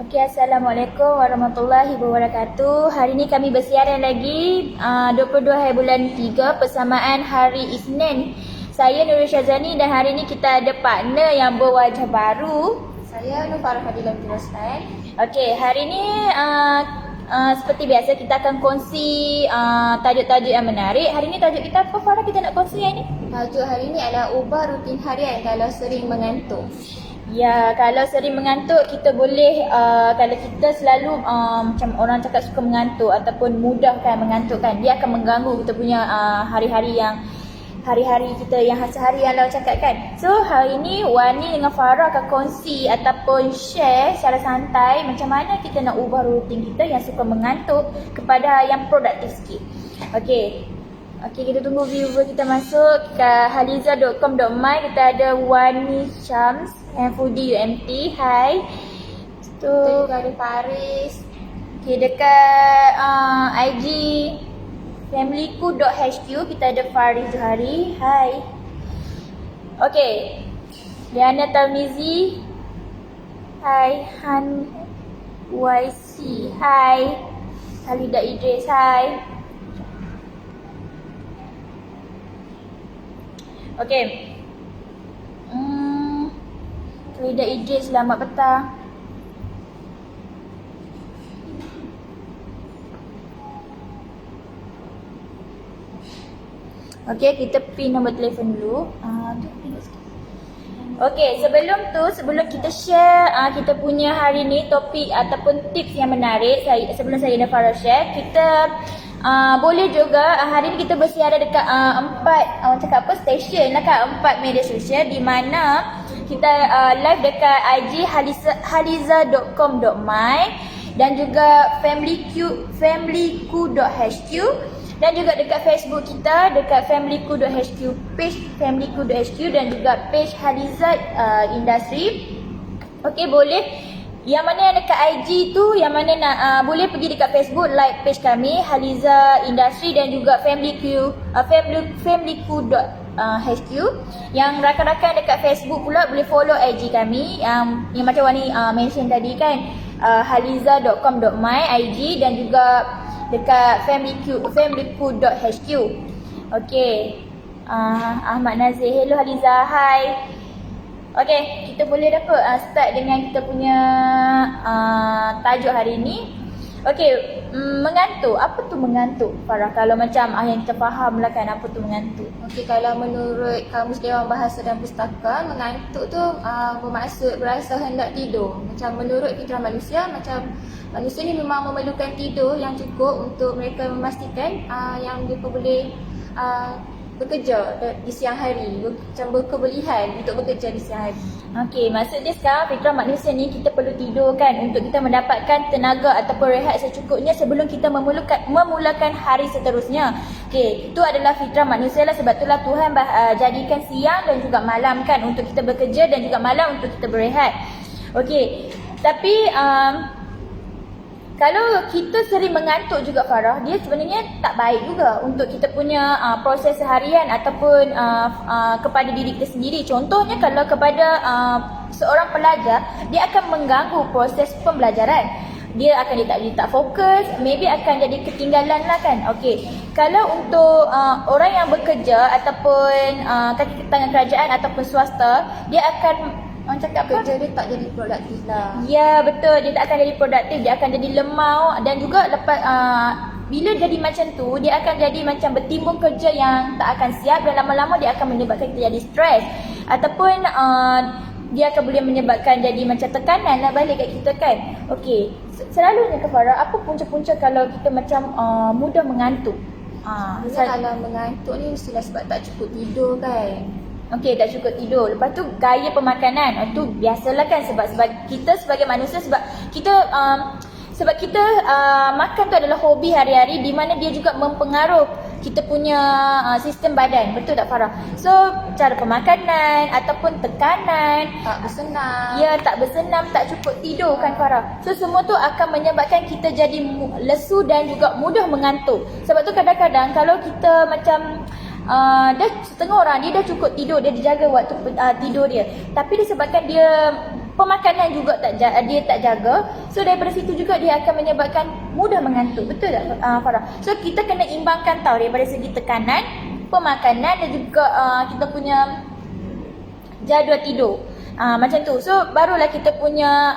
Okey, Assalamualaikum warahmatullahi wabarakatuh. Hari ini kami bersiaran lagi 22 hari bulan 3 persamaan hari Isnin. Saya Nurul Syazani dan hari ini kita ada partner yang berwajah baru. Saya Nur Farah Fadilah binti Roslan. Okey, hari ini seperti biasa kita akan kongsi tajuk-tajuk yang menarik. Hari ini tajuk kita apa, Farah, kita nak kongsi hari ini? Tajuk hari ini adalah ubah rutin harian kalau sering mengantuk. Ya, kalau sering mengantuk kita boleh kalau kita selalu macam orang cakap suka mengantuk ataupun mudah kan mengantuk kan, dia akan mengganggu kita punya hari-hari kita yang sehari yang lalu cakap kan. So hari ni Wani dengan Farah akan kongsi ataupun share secara santai macam mana kita nak ubah rutin kita yang suka mengantuk kepada yang produktif sikit. Okey, kita tunggu viewer kita masuk ke haliza.com.my. Kita ada Wani Syams and Foodie UMT. Hai. Kita juga ada Faris. Okay, dekat IG familyku.hq kita ada Faris Zuhari. Hai. Okay, Liana Talmizi. Hai. Han YC. Hai. Halida Idris. Hai. Okay. Halida Idris, selamat petang. Okay, kita pin nombor telefon dulu. Okay, sebelum kita share kita punya hari ni topik ataupun tips yang menarik, sebelum saya dan Farah share, kita boleh juga hari ni kita bersiaran dekat 4 stesen dekat 4 media sosial, di mana kita live dekat IG haliza.com.my dan juga familyku.hq dan juga dekat Facebook kita dekat familyku.hq, page familyku.hq dan juga page Haliza Industry. Okey, boleh yang mana yang dekat IG tu, yang mana nak boleh pergi dekat Facebook like page kami Haliza Industry dan juga familyku.hq. Yang rakan-rakan dekat Facebook pula boleh follow IG kami yang macam Wani mention tadi kan, haliza.com.my IG dan juga dekat familyku.hq. Okey. Ahmad Nazir, hello Haliza, hai. Okey, kita boleh dapat start dengan kita punya tajuk hari ni. Okey, mengantuk. Apa tu mengantuk, Farah? Kalau macam yang kita faham lah kan, apa tu mengantuk? Okey, kalau menurut Kamus Dewan Bahasa dan Pustaka, mengantuk tu bermaksud berasa hendak tidur. Macam menurut fitrah manusia, macam manusia ni memang memerlukan tidur yang cukup untuk mereka memastikan yang mereka boleh bekerja di siang hari, macam berkebolehan untuk bekerja di siang hari. Okey, maksud dia sekarang fitrah manusia ni kita perlu tidur kan untuk kita mendapatkan tenaga ataupun rehat secukupnya sebelum kita memulakan hari seterusnya. Okey, itu adalah fitrah manusia lah, sebab itulah Tuhan jadikan siang dan juga malam kan untuk kita bekerja dan juga malam untuk kita berehat. Okey, tapi kalau kita sering mengantuk juga, Farah, dia sebenarnya tak baik juga untuk kita punya proses seharian ataupun kepada diri kita sendiri. Contohnya kalau kepada seorang pelajar, dia akan mengganggu proses pembelajaran. Dia tak fokus, maybe akan jadi ketinggalan lah kan. Okey, kalau untuk orang yang bekerja ataupun kaki tangan kerajaan ataupun swasta, dia akan orang cakap kerja dia tak jadi produktif lah. Ya, betul, dia tak akan jadi produktif, dia akan jadi lemau dan juga lepas bila jadi macam tu, dia akan jadi macam bertimbung kerja yang tak akan siap dan lama-lama dia akan menyebabkan kita jadi stres ataupun dia akan boleh menyebabkan jadi macam tekanan lah balik kat kita kan. Okey, selalunya ke Farah, apa punca-punca kalau kita macam mudah mengantuk? Kalau mengantuk ni mestilah sebab tak cukup tidur kan. Okey, tak cukup tidur. Lepas tu gaya pemakanan. Itu biasalah kan, sebab kita sebagai manusia, sebab kita makan tu adalah hobi hari-hari, di mana dia juga mempengaruh kita punya sistem badan. Betul tak, Farah? So, cara pemakanan ataupun tekanan, Tak bersenam. ya, tak bersenam, tak cukup tidur kan, Farah. So, semua tu akan menyebabkan kita jadi lesu dan juga mudah mengantuk. Sebab tu kadang-kadang kalau kita macam dah setengah orang dia dah cukup tidur, dia dijaga waktu tidur dia, tapi disebabkan dia pemakanan juga dia tak jaga. So daripada situ juga dia akan menyebabkan mudah mengantuk. Betul tak Farah? So kita kena imbangkan tau daripada segi tekanan, pemakanan dan juga kita punya jadual tidur. Macam tu. So barulah kita punya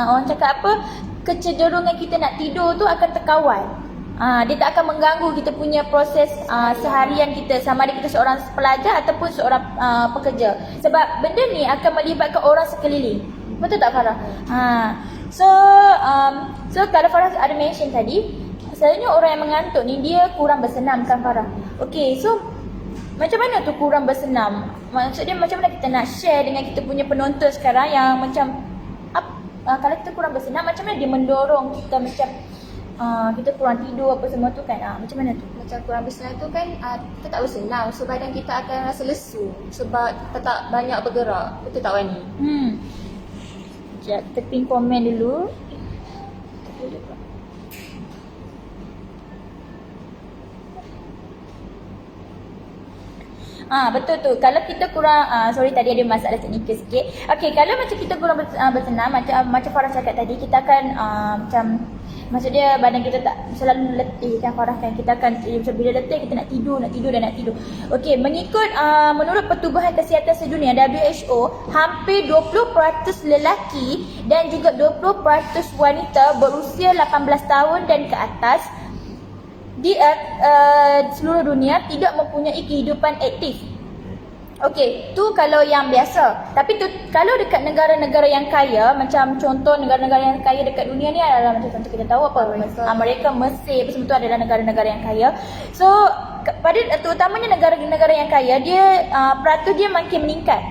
orang cakap apa, kecenderungan kita nak tidur tu akan terkawal. Dia tak akan mengganggu kita punya proses seharian kita, sama ada kita seorang pelajar ataupun seorang pekerja. Sebab benda ni akan melibatkan orang sekeliling. Betul tak Farah? So kalau Farah ada mention tadi, selalunya orang yang mengantuk ni dia kurang bersenam kan Farah? Okay, so macam mana tu kurang bersenam? Maksudnya macam mana kita nak share dengan kita punya penonton sekarang yang macam kalau kita kurang bersenam, macam mana dia mendorong kita macam kita kurang tidur apa semua tu kan? Macam mana tu? Macam kurang bersenam tu kan kita tak bersenam, so badan kita akan rasa lesu sebab kita tak banyak bergerak. Betul tak Wani? Sekejap, kita pin komen dulu. Betul tu. Kalau kita kurang sorry tadi ada masalah teknikal sikit. Okey, kalau macam kita kurang bersenam, macam Farah cakap tadi, kita akan macam maksudnya badan kita tak selalu letih kan Farah kan. Kita akan macam bila letih kita nak tidur. Okey, mengikut menurut Pertubuhan Kesihatan Sedunia WHO, hampir 20% lelaki dan juga 20% wanita berusia 18 tahun dan ke atas di seluruh dunia tidak mempunyai kehidupan aktif. Okey, tu kalau yang biasa. Tapi tu kalau dekat negara-negara yang kaya, macam contoh negara-negara yang kaya dekat dunia ni adalah macam contoh kita tahu apa? Amerika, Mesir, apa semua tu adalah negara-negara yang kaya. So pada terutamanya negara-negara yang kaya, dia peratus dia makin meningkat.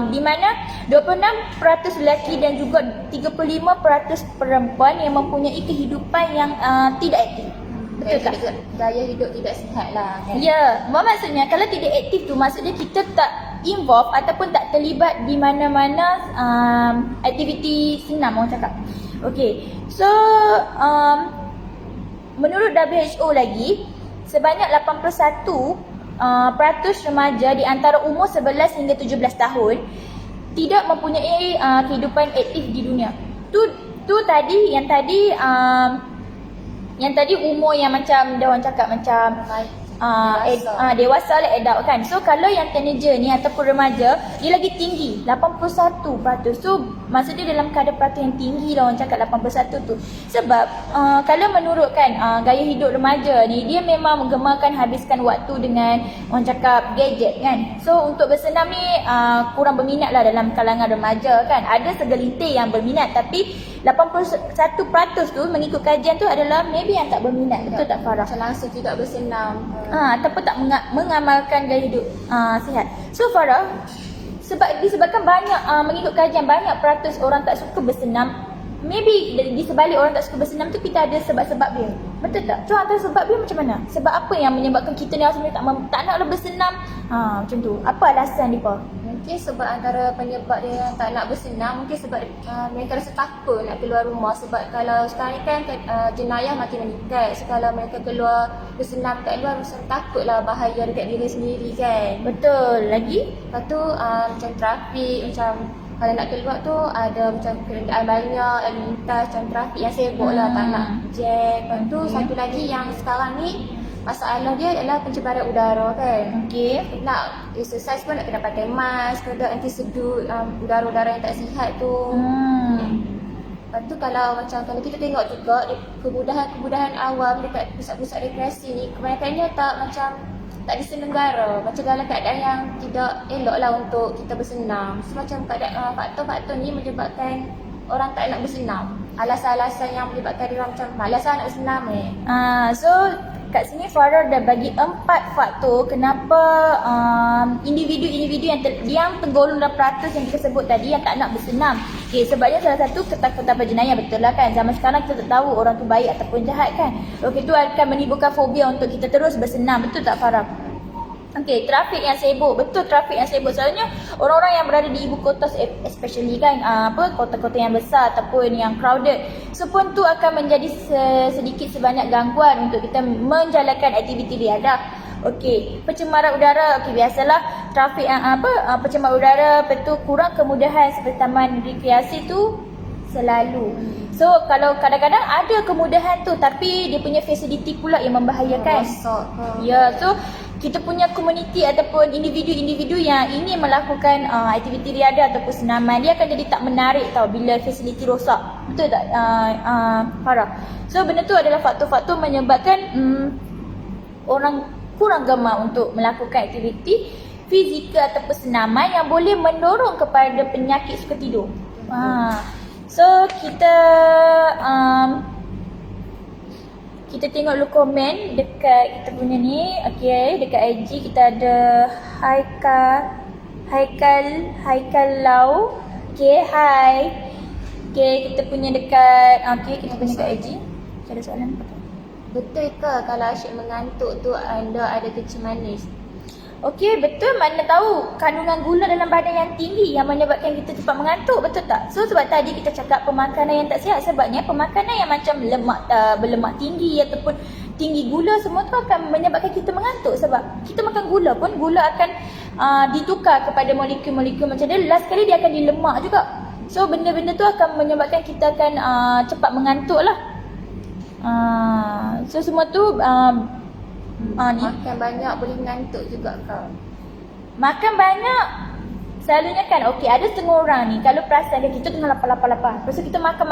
Di mana 26% lelaki dan juga 35% perempuan yang mempunyai kehidupan yang tidak aktif. Betul tak? Gaya hidup tidak sihat lah kan? Ya, maksudnya kalau tidak aktif tu maksudnya kita tak involve ataupun tak terlibat di mana-mana aktiviti senam orang cakap. Okey, so menurut WHO lagi, sebanyak 81% remaja di antara umur 11 hingga 17 tahun tidak mempunyai kehidupan aktif di dunia. Tu tadi yang tadi umur yang macam dia orang cakap macam dewasa lah, adult kan. So kalau yang teenager ni ataupun remaja, dia lagi tinggi 81%. So maksudnya dalam kadar peratus yang tinggi lah orang cakap 81 tu. Sebab kalau menurut kan gaya hidup remaja ni, dia memang menggemarkan habiskan waktu dengan orang cakap gadget kan. So untuk bersenam ni kurang berminat lah dalam kalangan remaja kan. Ada segelintir yang berminat, tapi 81% tu mengikut kajian tu adalah maybe yang tak berminat. Betul tak Farah? Macam langsung tidak bersenam. Ataupun tak mengamalkan gaya hidup sihat. So Farah, disebabkan banyak mengikut kajian banyak peratus orang tak suka bersenam. Maybe di sebalik orang tak suka bersenam tu kita ada sebab-sebab dia. Betul tak? So antara sebab dia macam mana? Sebab apa yang menyebabkan kita ni sebenarnya tak naklah bersenam? Macam tu. Apa alasan dia Pak? Mungkin sebab antara penyebab dia tak nak bersenam, mungkin sebab mereka rasa takut nak keluar rumah. Sebab kalau sekarang ni kan jenayah makin meningkat. So kalau mereka keluar bersenam kat luar, rasa takutlah bahaya dekat diri sendiri kan. Betul. Lagi? Lepas tu macam trafik, macam kalau nak keluar tu ada macam kenderaan banyak, lalu lintas, macam trafik yang sibuk lah, tak nak jam. Lepas tu satu lagi yang sekarang ni masalah dia ialah pencemaran udara kan. Okey. Nak exercise pun nak kena pakai mask, kena anti sedut udara-udara yang tak sihat tu. Lepas tu kalau kita tengok juga kemudahan awam dekat pusat-pusat rekreasi ni, kebanyakannya tak diselenggara. Macam dalam keadaan yang tidak elok lah untuk kita bersenam. So macam faktor-faktor ni menyebabkan orang tak nak bersenam. Alasan-alasan yang menyebabkan dia orang macam malas lah nak bersenam So kat sini Farah dah bagi 4 faktor kenapa individu-individu yang tergolong dalam peratus yang kita sebut tadi yang tak nak bersenam. Okay, sebabnya salah satu ketakutan berjenayah, betul lah kan. Zaman sekarang kita tak tahu orang tu baik ataupun jahat kan. Okay, tu akan menimbulkan fobia untuk kita terus bersenam. Betul tak Farah? Okay, trafik yang sibuk. Betul, trafik yang sibuk. Selalunya orang-orang yang berada di ibu kota, especially kan kota-kota yang besar ataupun yang crowded, so pun tu akan menjadi sedikit sebanyak gangguan untuk kita menjalankan aktiviti biadab. Okey, pencemaran udara. Okey, biasalah trafik pencemaran udara, betul kurang kemudahan seperti taman rekreasi tu selalu. So kalau kadang-kadang ada kemudahan tu tapi dia punya fasiliti pula yang membahayakan. Rosak ke. Ya, so kita punya komuniti ataupun individu-individu yang ingin melakukan aktiviti riadah ataupun senaman, dia akan jadi tak menarik tau bila fasiliti rosak. Betul tak Farah? So benda tu adalah faktor-faktor menyebabkan orang kurang gemar untuk melakukan aktiviti fizikal ataupun senaman yang boleh mendorong kepada penyakit suka tidur. So kita kita tengok dulu komen dekat kita punya ni. Okey, dekat IG kita ada Haikal Lau. Okey, hai. Okey, kita punya dekat kita punya dekat IG. Ada soalan apa? Betul ke kalau asyik mengantuk tu anda ada kencing manis? Okey, betul. Mana tahu kandungan gula dalam badan yang tinggi yang menyebabkan kita cepat mengantuk, betul tak? So sebab tadi kita cakap pemakanan yang tak sihat, sebabnya pemakanan yang macam berlemak tinggi ataupun tinggi gula, semua tu akan menyebabkan kita mengantuk. Sebab kita makan gula pun, gula akan ditukar kepada molekul-molekul macam dia, last kali dia akan dilemak juga. So benda-benda tu akan menyebabkan kita akan cepat mengantuk lah. So semua tu ni. Makan banyak boleh mengantuk juga kau. Makan banyak selalunya kan, okey, ada setengah orang ni kalau perasan dia kita tengah lapar. Lepas tu kita makan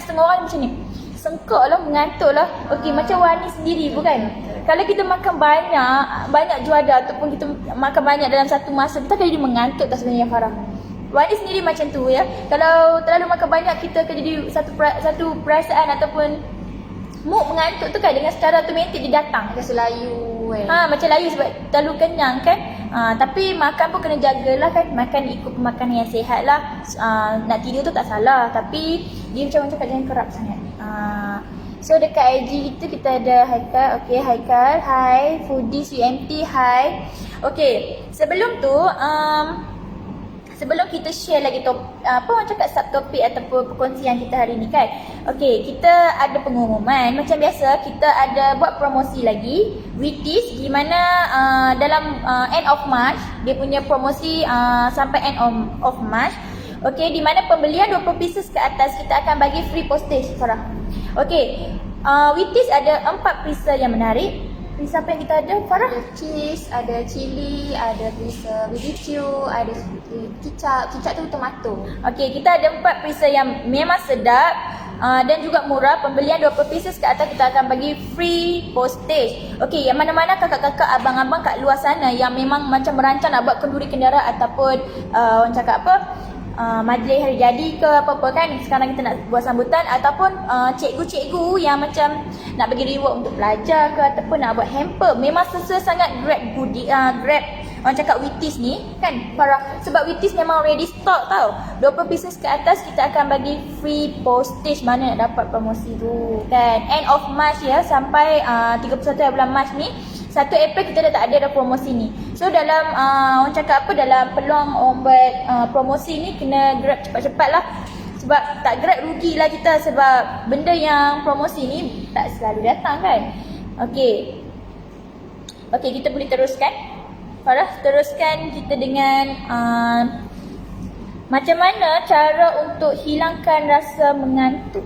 setengah orang macam ni. Sengkak lah, mengantuk lah. Okey, macam Wani sendiri bukan? Kalau kita makan banyak juada ataupun kita makan banyak dalam satu masa, kita akan jadi mengantuk tak sebenarnya Farah? Wani sendiri macam tu ya. Kalau terlalu makan banyak, kita akan jadi satu perasaan ataupun mood mengantuk tu kan, dengan secara automatik dia datang. Rasa layu kan. Macam layu sebab terlalu kenyang kan. Tapi makan pun kena jagalah kan. Makan ikut pemakanan yang sihat lah. Nak tidur tu tak salah, tapi dia macam orang cakap jangan kerap sangat. So dekat IG kita ada Haikal. Okey, Haikal, hi. Foodies UMT, hi. Okey, sebelum tu sebelum kita share lagi orang cakap subtopik ataupun perkongsian kita hari ni kan. Okey, kita ada pengumuman. Macam biasa kita ada buat promosi lagi Witis, di mana dalam end of March dia punya promosi sampai end of March. Okey, di mana pembelian 20 pieces ke atas kita akan bagi free postage Farah. Okey, Witis ada 4 pieces yang menarik. Pizza apa yang kita ada Farah? Ada cheese, ada chili, ada pizza BBQ, ada kicap tu tomato. Okey, kita ada 4 pizza yang memang sedap dan juga murah. Pembelian 20 pieces ke atas kita akan bagi free postage. Okey, yang mana-mana kakak-kakak, abang-abang kat luar sana yang memang macam merancang nak buat kenduri kendara ataupun orang cakap majlis hari jadi ke apa-apa kan, sekarang kita nak buat sambutan, ataupun cikgu-cikgu yang macam nak bagi reward untuk pelajar ke ataupun nak buat hamper, memang sesuai sangat Grab orang cakap Witis ni kan Farah, sebab Witis memang ready stock tau. 20 pieces ke atas kita akan bagi free postage. Mana nak dapat promosi tu kan, end of March ya, sampai 31 bulan March ni. 1 April kita dah tak ada promosi ni. So dalam orang cakap dalam peluang orang buat promosi ni, kena grab cepat-cepat lah. Sebab tak grab rugilah kita, sebab benda yang promosi ni tak selalu datang kan. Okey, kita boleh teruskan Farah, teruskan kita dengan macam mana cara untuk hilangkan rasa mengantuk.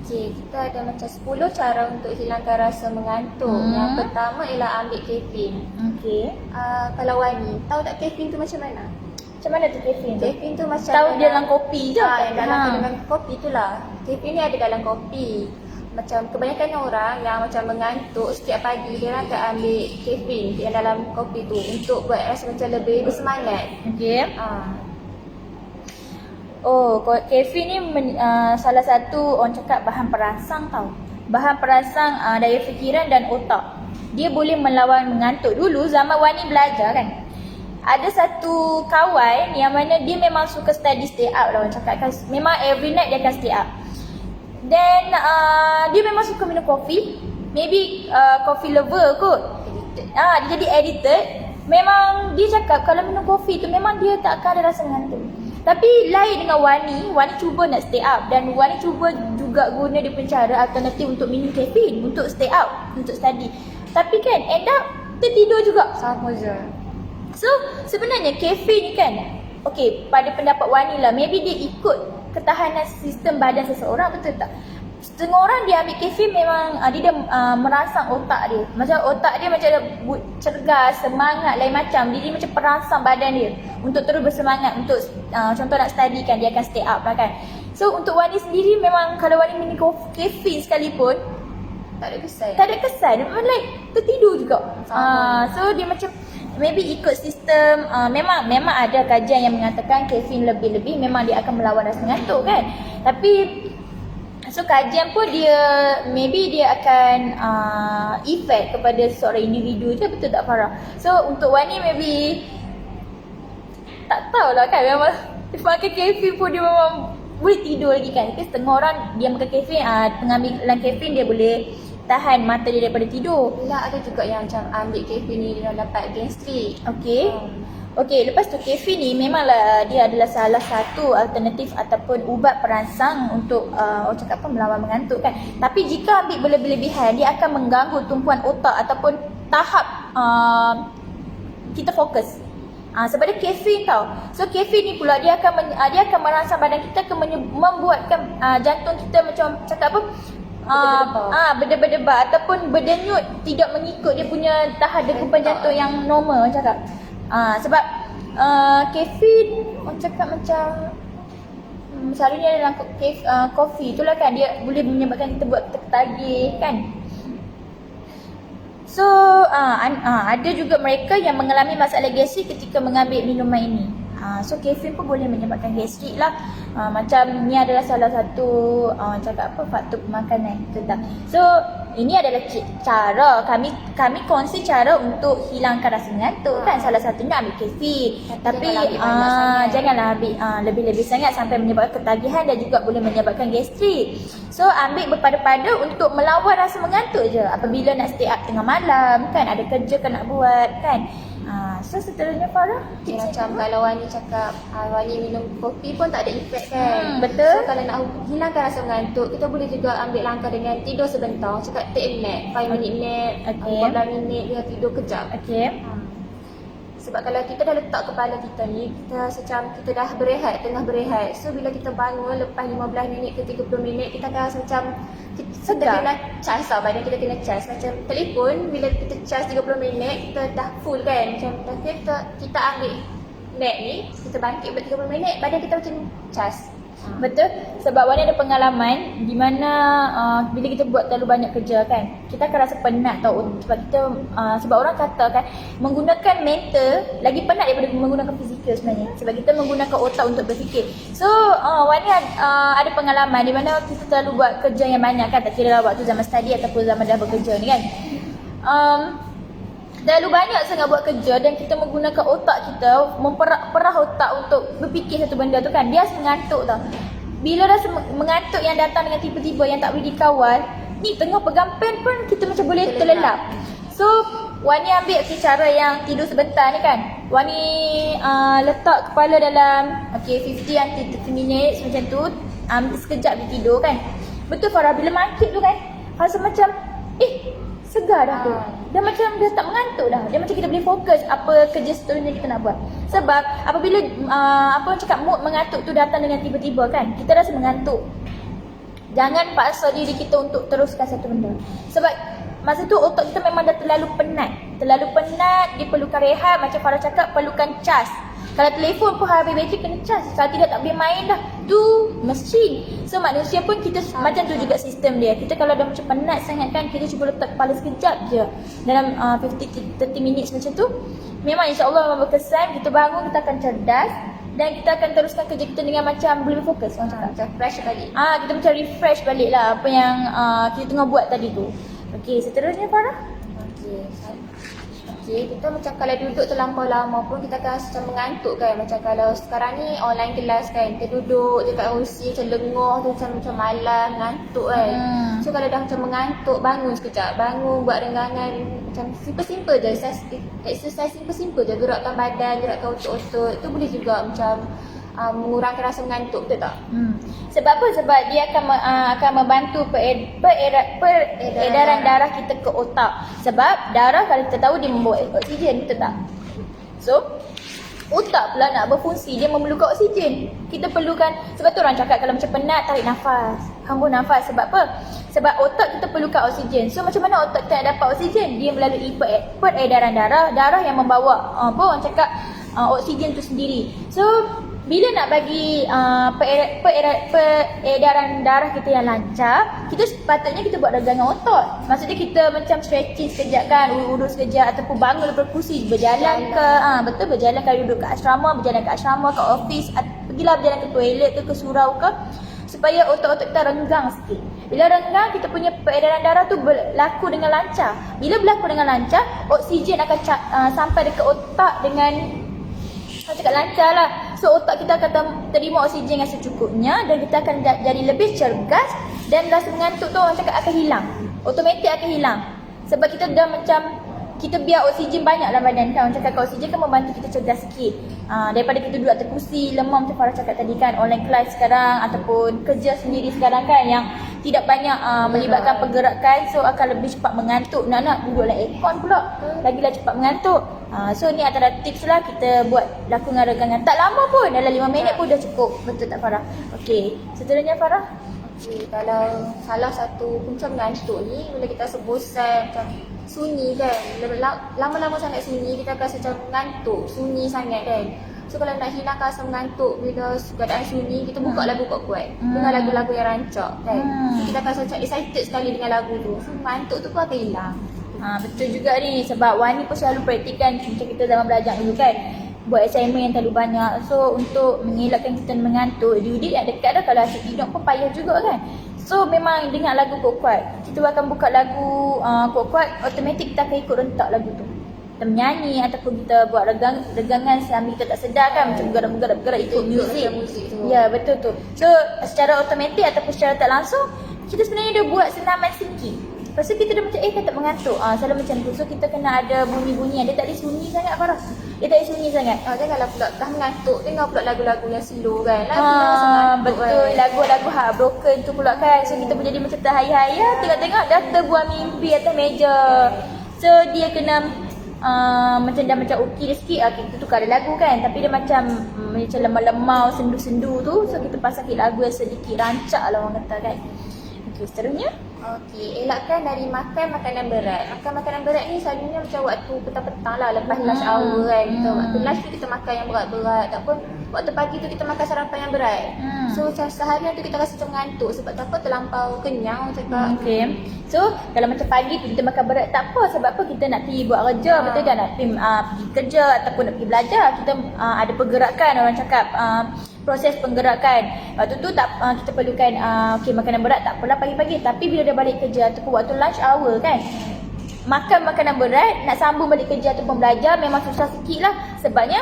Okey, kita ada macam 10 cara untuk hilangkan rasa mengantuk. Yang pertama ialah ambil kafein. Okey. Kalau Wani, tahu tak kafein tu macam mana? Macam mana tu kafein tu? Kafein tu macam tahu dia dalam kopi je. Yang dalam kandungan kopi tu lah. Kafein ni ada dalam kopi. Macam kebanyakan orang yang macam mengantuk setiap pagi, dia orang akan ambil kafein yang dalam kopi tu untuk buat rasa macam lebih bersemangat. Okey. Kafein ni salah satu orang cakap bahan perangsang tau. Bahan perangsang daya fikiran dan otak. Dia boleh melawan mengantuk. Dulu zaman Wani belajar kan, ada satu kawan yang mana dia memang suka stay up lah orang cakap kan. Memang every night dia akan stay up. Then dia memang suka minum kopi. Maybe coffee lover kot. Dia jadi addicted. Memang dia cakap kalau minum kopi tu memang dia tak akan ada rasa mengantuk. Tapi lain dengan Wani cuba nak stay up, dan Wani cuba juga guna dia punya cara alternatif untuk minum kafein untuk stay up, untuk study. Tapi kan end up tertidur juga. Sama je. So sebenarnya kafe ni kan, okay, pada pendapat Wani lah, maybe dia ikut ketahanan sistem badan seseorang, betul tak? Setengah orang dia ambil kafe memang dia dah merangsang otak dia. Macam otak dia macam cergas, semangat, lain macam. Dia macam perangsang badan dia untuk terus bersemangat untuk contoh nak study kan, dia akan stay up lah kan. So untuk Wani sendiri memang kalau Wani minum kafe sekalipun Tak ada kesan. tak ada kesan, dia memang like tertidur juga. So dia macam maybe ikut sistem, memang ada kajian yang mengatakan kafein lebih-lebih memang dia akan melawan rasa ngantuk kan. Tapi so kajian pun dia maybe dia akan efek kepada seorang individu je, betul tak Farah? So untuk Wani maybe tak tahulah kan, memang makan kafein pun dia memang boleh tidur lagi kan. Tapi setengah orang dia makan kafein, pengambilan kafein dia boleh tahan mata dia daripada tidur. Bila ada juga yang macam ambil kafe ni dia dapat gastrik. Okey. Okey, lepas tu kafein ni memanglah dia adalah salah satu alternatif ataupun ubat perangsang untuk orang cakap apa, melawan mengantuk kan. Tapi jika ambil berlebih-lebihan, dia akan mengganggu tumpuan otak ataupun tahap kita fokus. Sebab dia kafein tau. So kafein ni pula dia akan merangsang badan kita, akan membuatkan jantung kita macam cakap apa, berdebar-debar ataupun berdenyut, tidak mengikut dia punya tahap degupan jantung yang normal orang cakap. Sebab kafein orang cakap macam selalunya dalam kopi itulah kan, dia boleh menyebabkan kita buat tertagih kan. So ada juga mereka yang mengalami masalah gastrik ketika mengambil minuman ini. So kafein pun boleh menyebabkan gastrik lah. Macam ni adalah salah satu cakap apa, faktor pemakanan, betul tak? So ini adalah cara kami kongsi cara untuk hilangkan rasa ngantuk kan. Salah satunya ambil kafein. Tapi janganlah ambil lebih-lebih sangat sampai menyebabkan ketagihan dan juga boleh menyebabkan gastrik. So ambil berpada-pada untuk melawan rasa mengantuk je apabila nak stay up tengah malam kan, ada kerja kan nak buat kan. So seterusnya Farah, Macam kalau Wani cakap Wani minum kopi pun tak ada efek kan. betul. So kalau nak hilangkan rasa mengantuk, kita boleh juga ambil langkah dengan tidur sebentar. Cakap take a nap, 5 minute nap, Okay. 14 minit dia tidur kejap. Okey. Sebab kalau kita dah letak kepala kita ni, kita dah berehat, tengah berehat. So bila kita bangun lepas 15 minit ke 30 minit, kita akan rasa macam kita Segar. kena charge tau, badan kita kena charge. Macam telefon, bila kita charge 30 minit, kita dah full kan. Macam kita ambil nap ni, kita bangkit buat 30 minit, badan kita macam charge. Betul. Sebab Wani ada pengalaman di mana bila kita buat terlalu banyak kerja kan, kita akan rasa penat tau. Sebab kita sebab orang kata kan, menggunakan mental lagi penat daripada menggunakan fizikal sebenarnya. Sebab kita menggunakan otak untuk berfikir. So Wani ada pengalaman di mana kita terlalu buat kerja yang banyak kan, tak kira lah waktu zaman study ataupun zaman dah bekerja ni kan. Terlalu banyak sangat buat kerja dan kita menggunakan otak kita, memperah otak untuk berfikir satu benda tu kan, dia rasa mengantuk tau. Bila rasa mengantuk yang datang dengan tiba-tiba yang tak boleh dikawal, ni tengah pegang pen pun kita macam boleh terlelap. So Wani ambil cara yang tidur sebentar ni kan. Wani letak kepala dalam 50 until 30 minutes macam tu, sekejap dia tidur kan. Betul Farah, bila bangkit tu kan, rasa macam segar dah tu. Dah macam dah tak mengantuk dah. Dia macam kita boleh fokus apa kerja seterusnya kita nak buat. Sebab apabila apa orang cakap mood mengantuk tu datang dengan tiba-tiba kan, kita rasa mengantuk. Jangan paksa diri kita untuk teruskan satu benda. Sebab masa tu otak kita memang dah terlalu penat. Terlalu penat, dia perlukan rehat. Macam Farah cakap, perlukan cas. Kalau telefon pun habis bateri kena cas. Kalau tidak tak boleh main dah. Tu mesin. So manusia pun kita macam tu juga sistem dia. Kita kalau dah macam penat sangat kan, kita cuba letak kepala sekejap je dalam 50-30 minutes macam tu, memang insyaAllah memang berkesan. Kita bangun, kita akan cerdas dan kita akan teruskan kerja kita dengan macam boleh fokus orang cakap. Macam fresh balik. Kita macam refresh balik lah apa yang kita tengah buat tadi tu. Okey, seterusnya Farah. Okey, kita macam kalau duduk terlampau lama pun kita akan rasa macam mengantuk kan. Macam kalau sekarang ni online kelas kan, kita duduk je kat kursi macam lengah tu, macam malas, ngantuk kan. So kalau dah macam mengantuk, bangun sekejap. Bangun, buat renggangan macam simple-simple je. Exercise simple-simple je. Gerakkan badan, gerakkan otot-otot. Tu boleh juga macam mengurangkan rasa mengantuk, betul tak? Sebab apa? Sebab dia akan membantu peredaran darah kita ke otak. Sebab darah kalau kita tahu dia membawa oksigen, betul tak? So, otak pula nak berfungsi, dia memerlukan oksigen. Kita perlukan, sebab tu orang cakap kalau macam penat, tarik nafas, hembus nafas. Sebab apa? Sebab otak kita perlukan oksigen. So macam mana otak kita nak dapat oksigen? Dia melalui peredaran darah. Darah yang membawa orang cakap oksigen tu sendiri. So bila nak bagi peredaran darah kita yang lancar, kita sepatutnya kita buat regangan otot. Maksudnya kita macam stretching sekejap kan, urut sekejap ataupun bangun daripada kursi, berjalan ke betul, berjalan kalau duduk kat asrama, berjalan kat asrama, kat office, pergilah berjalan ke toilet ke surau ke, supaya otot-otot kita renggang sikit. Bila renggang, kita punya peredaran darah tu berlaku dengan lancar. Bila berlaku dengan lancar, oksigen akan sampai dekat otak dengan cakap lancar lah. So otak kita akan terima oksigen yang secukupnya dan kita akan jadi lebih cergas dan rasa mengantuk tu orang cakap akan hilang. Automatik akan hilang. Sebab kita dah macam kita biar oksigen banyak dalam badan kan. Orang cakap oksigen kan membantu kita cergas sikit. Daripada kita duduk atas kursi, lemam macam Farah cakap tadi kan, online class sekarang ataupun kerja sendiri sekarang kan yang tidak banyak melibatkan pergerakan, so akan lebih cepat mengantuk. Nak duduk dalam aircon pula, lagilah cepat mengantuk. So ni antara tips lah kita buat lakukan regangan. Tak lama pun, dalam 5 minit pun dah cukup. Betul tak Farah? Okey, seterusnya Farah. Okay, kalau salah satu punca mengantuk ni, bila kita rasa bosan, macam sunyi kan, lama-lama sangat sunyi, kita akan rasa macam mengantuk, sunyi sangat kan. So kalau nak hilangkan rasa mengantuk bila keadaan sunyi, kita buka lagu kuat-kuat, dengar lagu-lagu yang rancak kan. So kita akan rasa macam excited sekali dengan lagu tu, so mengantuk tu pun akan hilang. Betul juga ni, sebab Wani pun selalu praktikan macam kita zaman belajar dulu kan, buat assignment yang terlalu banyak. So untuk mengelakkan kita mengantuk, due date yang dekat dah, kalau asyik tidur pun payah juga kan. So memang dengar lagu kuat-kuat. Kita akan buka lagu kuat-kuat, automatik kita akan ikut rentak lagu tu. Kita menyanyi ataupun kita buat regangan sambil kita tak sedar kan, macam bergerak ikut muzik. Ya, betul tu. So secara automatik ataupun secara tak langsung, kita sebenarnya dah buat senaman sinki. Lepas tu kita dah macam kan tak mengantuk. Selalu macam tu. So kita kena ada bunyi-bunyi yang dia tak ada sunyi sangat Farah. Dia tak ada sunyi sangat. Janganlah pula dah mengantuk, dengar pula lagu-lagu yang slow kan. Betul, lagu-lagu heartbroken tu pula kan. So kita pun jadi macam terhayal-hayal, tengok-tengok dah terbuang mimpi atas meja. So dia kena macam dah macam okey sikit, kita tukar lagu kan. Tapi dia macam lemau-lemau, sendu-sendu tu. So kita pasang lagu yang sedikit rancak lah orang kata kan. Okey, seterusnya. Okey, elakkan dari makan makanan berat. Makan makanan berat ni selalunya macam waktu petang-petang lah, lepas lunch hour kan. Waktu lunch tu kita makan yang berat-berat, ataupun waktu pagi tu kita makan sarapan yang berat. So macam seharian tu kita rasa macam mengantuk sebab takut terlampau kenyang cakap. Okey. So kalau macam pagi tu kita makan berat tak apa, sebab apa, kita nak pergi buat kerja, betul kan, nak pergi kerja ataupun nak pergi belajar, kita ada pergerakan, orang cakap proses penggerakan. Waktu tu tak kita perlukan okey makanan berat tak apalah pagi-pagi, tapi bila dah balik kerja ataupun waktu lunch hour kan, makan makanan berat, nak sambung balik kerja ataupun belajar memang susah sikit lah. Sebabnya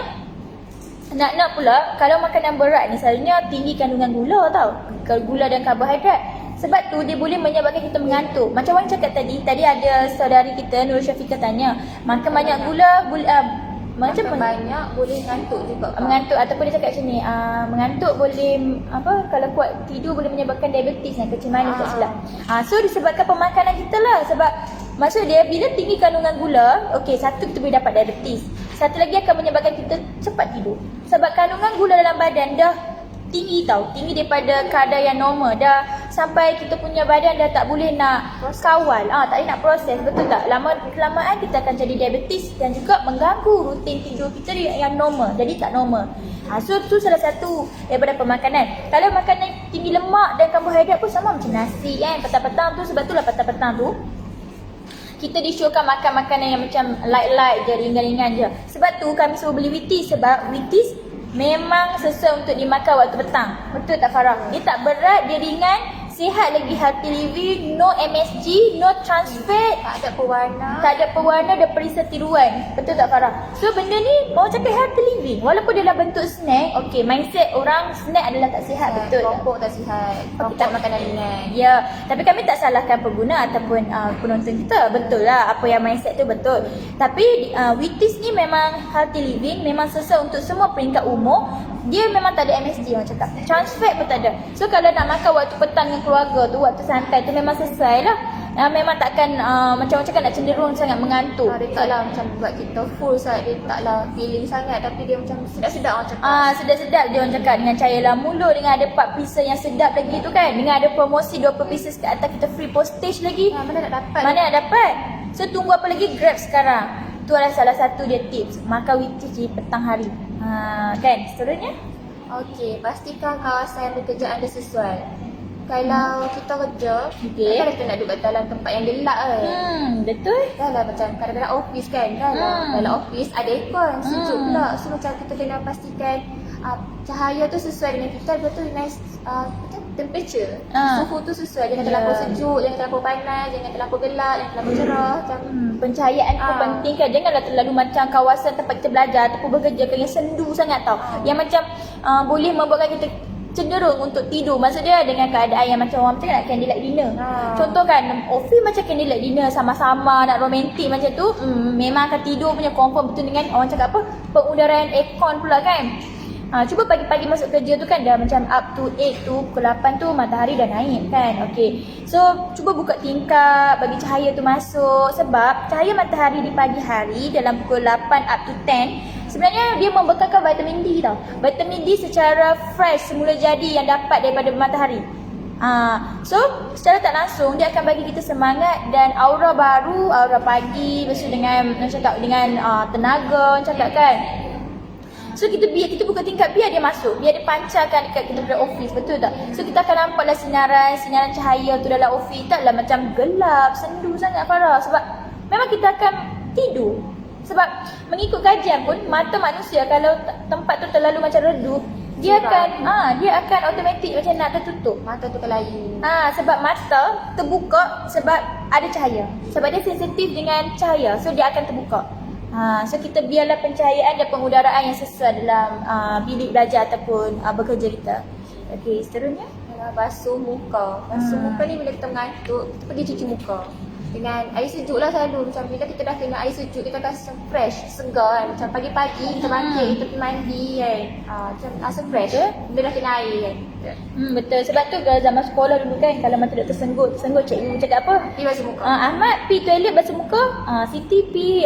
nak pula kalau makanan berat ni selalunya tinggi kandungan gula tau, gula dan karbohidrat. Sebab tu dia boleh menyebabkan kita mengantuk. Macam Wan cakap tadi ada saudari kita Nur Syafiqah tanya, makan banyak gula macam banyak boleh mengantuk juga. Mengantuk ataupun dia cakap macam ni, mengantuk boleh kalau kuat tidur boleh menyebabkan diabetes dan kencing manis tak silap. So disebabkan pemakanan kita lah. Sebab maksud dia bila tinggi kandungan gula, okey, satu kita boleh dapat diabetes. Satu lagi akan menyebabkan kita cepat tidur. Sebab kandungan gula dalam badan dah tinggi tau, tinggi daripada kadar yang normal, dah sampai kita punya badan dah tak boleh nak kawal, tak boleh nak proses, betul tak? Kelamaan kita akan jadi diabetes dan juga mengganggu rutin tidur kita yang normal, jadi tak normal. So tu salah satu daripada pemakanan. Kalau makanan tinggi lemak dan karbohidrat pun sama macam nasi kan, petang-petang tu, sebab itulah petang-petang tu kita disyorkan makan makanan yang macam light-light je, ringan-ringan je. Sebab tu kami suruh beli Wheaties, sebab Wheaties memang sesuai untuk dimakan waktu petang. Betul tak Farah? Dia tak berat, dia ringan, sihat lagi, healthy living, no MSG, no trans fat, Tak ada pewarna. tak ada pewarna dan perisa tiruan. Betul tak Farah? So benda ni mau cakap healthy living. Walaupun dalam bentuk snack, okay, mindset orang snack adalah tak sihat, betul tak? Keropok tak sihat. Keropok tak- makanan ringan. Ya, tapi kami tak salahkan pengguna ataupun penonton kita. Betul lah, apa yang mindset tu betul. Tapi Wheaties ni memang healthy living, memang sesuai untuk semua peringkat umur. Dia memang tak ada MSG orang cakap. Trans fat pun tak ada. So kalau nak makan waktu petang dengan keluarga tu, waktu santai tu memang sesuai lah. Memang takkan macam orang cakap nak cenderung sangat mengantuk. Dia taklah macam buat kita full sangat. Dia taklah feeling sangat. Tapi dia macam sedap-sedap orang cakap. Sedap-sedap dia orang cakap dengan cahaya lah mulut, dengan ada 4 pieces yang sedap lagi tu kan. Dengan ada promosi 20 pieces kat atas, kita free postage lagi. Mana nak dapat? Mana nak dapat? So tunggu apa lagi? Grab sekarang. Tu adalah salah satu dia tips. Makan Wheaties di petang hari. Kan? Seterusnya? Okey, pastikan kawasan bekerja anda sesuai. Kalau kita kerja, Okey. kan kita nak duduk kat dalam tempat yang gelap kan. Betul. Dah lah macam kadang-kadang office kan. Dah lah dalam office ada aircon, sejuk pula. So macam kita kena pastikan cahaya tu sesuai dengan kita. Lepas tu dengan temperature. Suhu tu sesuai. Jangan terlalu sejuk, jangan terlalu panas, jangan terlalu gelap, jangan terlalu cerah. Macam Pencahayaan tu penting kan. Janganlah terlalu macam kawasan tempat kita belajar ataupun bekerja yang sendu sangat tau. Yang macam boleh membuatkan kita cenderung untuk tidur. Maksudnya dengan keadaan yang macam orang macam nak candlelight dinner. Contoh kan, office macam candlelight dinner sama-sama nak romantik macam tu, memang akan tidur punya confirm betul dengan orang cakap apa, pengudaraan aircon pula kan. Cuba pagi-pagi masuk kerja tu kan dah macam up to 8 tu, pukul 8 tu matahari dah naik kan. Okay, so cuba buka tingkap, bagi cahaya tu masuk. Sebab cahaya matahari di pagi hari dalam pukul 8 up to 10, sebenarnya dia membekalkan vitamin D tau. Vitamin D secara fresh semula jadi yang dapat daripada matahari. So secara tak langsung dia akan bagi kita semangat dan aura baru, aura pagi, bersama dengan cakap dengan tenaga, cakap kan. So kita buka tingkap, biar dia masuk, biar dia pancarkan dekat kita punya office, betul tak? So kita akan nampaklah sinaran cahaya tu dalam office. Taklah macam gelap, sendu sangat Farah. Sebab memang kita akan tidur. Sebab mengikut kajian pun, mata manusia kalau tempat tu terlalu macam redup, dia akan automatik macam nak tertutup. mata tu kelayu. Sebab mata terbuka sebab ada cahaya. Sebab dia sensitif dengan cahaya, so dia akan terbuka. So kita biarlah pencahayaan dan pengudaraan yang sesuai dalam bilik belajar ataupun bekerja kita. Okey, seterusnya. Basuh muka. Basuh muka ni bila kita mengantuk, kita pergi cuci muka. Dengan air sejuk lah selalu. Macam bila kita dah kena air sejuk, kita rasa fresh, segar kan. Macam pagi-pagi kita bangkit, kita pergi mandi kan. Macam rasa fresh. Bila dah kena air kan. Betul. Sebab tu kalau zaman sekolah dulu kan, kalau mata doktor senggut cikgu cakap apa? Pergi basuh muka. Ahmad pi toilet basuh muka, Siti pi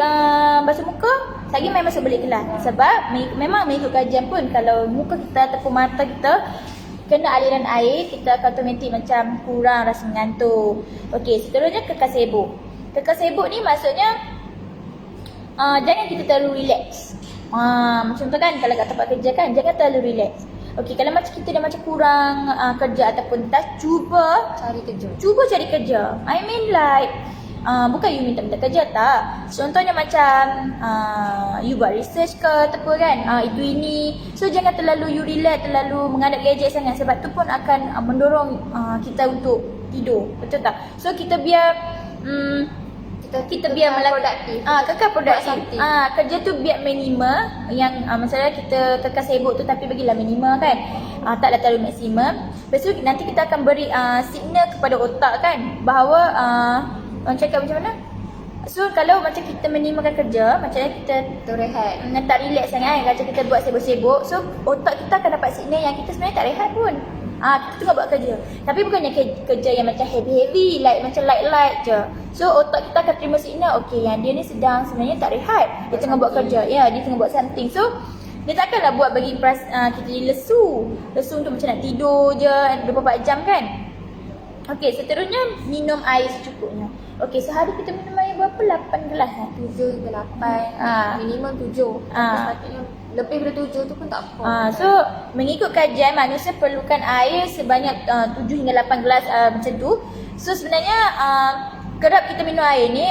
basuh muka, lagi main masuk balik kelas. Sebab memang mengikut kajian pun kalau muka kita ataupun mata kita kena aliran air, kita akan automatik macam kurang rasa mengantuk. Okey, seterusnya kekal sibuk. Kekal sibuk ni maksudnya jangan kita terlalu relax. Macam tu kan, kalau kat tempat kerja kan, jangan terlalu relax. Okey, kalau macam kita dah macam kurang kerja ataupun tas, cuba cari kerja. I mean like bukan you minta kerja tak. Contohnya macam you buat research ke ataupun kan, itu ini. So jangan terlalu you relax, terlalu menghadap gadget sangat. Sebab tu pun akan mendorong kita untuk tidur. Betul tak? So kita biar kita biar produktif. Kekal produktif. something. Kerja tu biar minimal. Yang masalah kita kekal sibuk tu tapi bagilah minimal kan. Taklah terlalu maksimum. Lepas tu nanti kita akan beri signal kepada otak kan bahawa orang cakap macam mana? So kalau macam kita minimalkan kerja, macam kita rehat. tak relax sangat kan, macam kita buat sibuk-sibuk, so otak kita akan dapat signal yang kita sebenarnya tak rehat pun. Kita tengah buat kerja. Tapi bukannya kerja yang macam heavy-heavy, like macam light-light je. So otak kita akan terima signal, okay yang dia ni sedang sebenarnya tak rehat. Dia tengah buat kerja. Ya, dia tengah buat something. So dia takkanlah buat bagi kita jadi lesu. Lesu untuk macam nak tidur je 24 jam kan. Okey, seterusnya minum air secukupnya. Okey, sehari kita minum air berapa? 8 gelas 7 hingga 8. Minimum 7. Sepatutnya lebih dari 7 tu pun tak apa. So mengikut kajian, manusia perlukan air sebanyak 7 hingga 8 gelas macam tu. So sebenarnya kerap kita minum air ni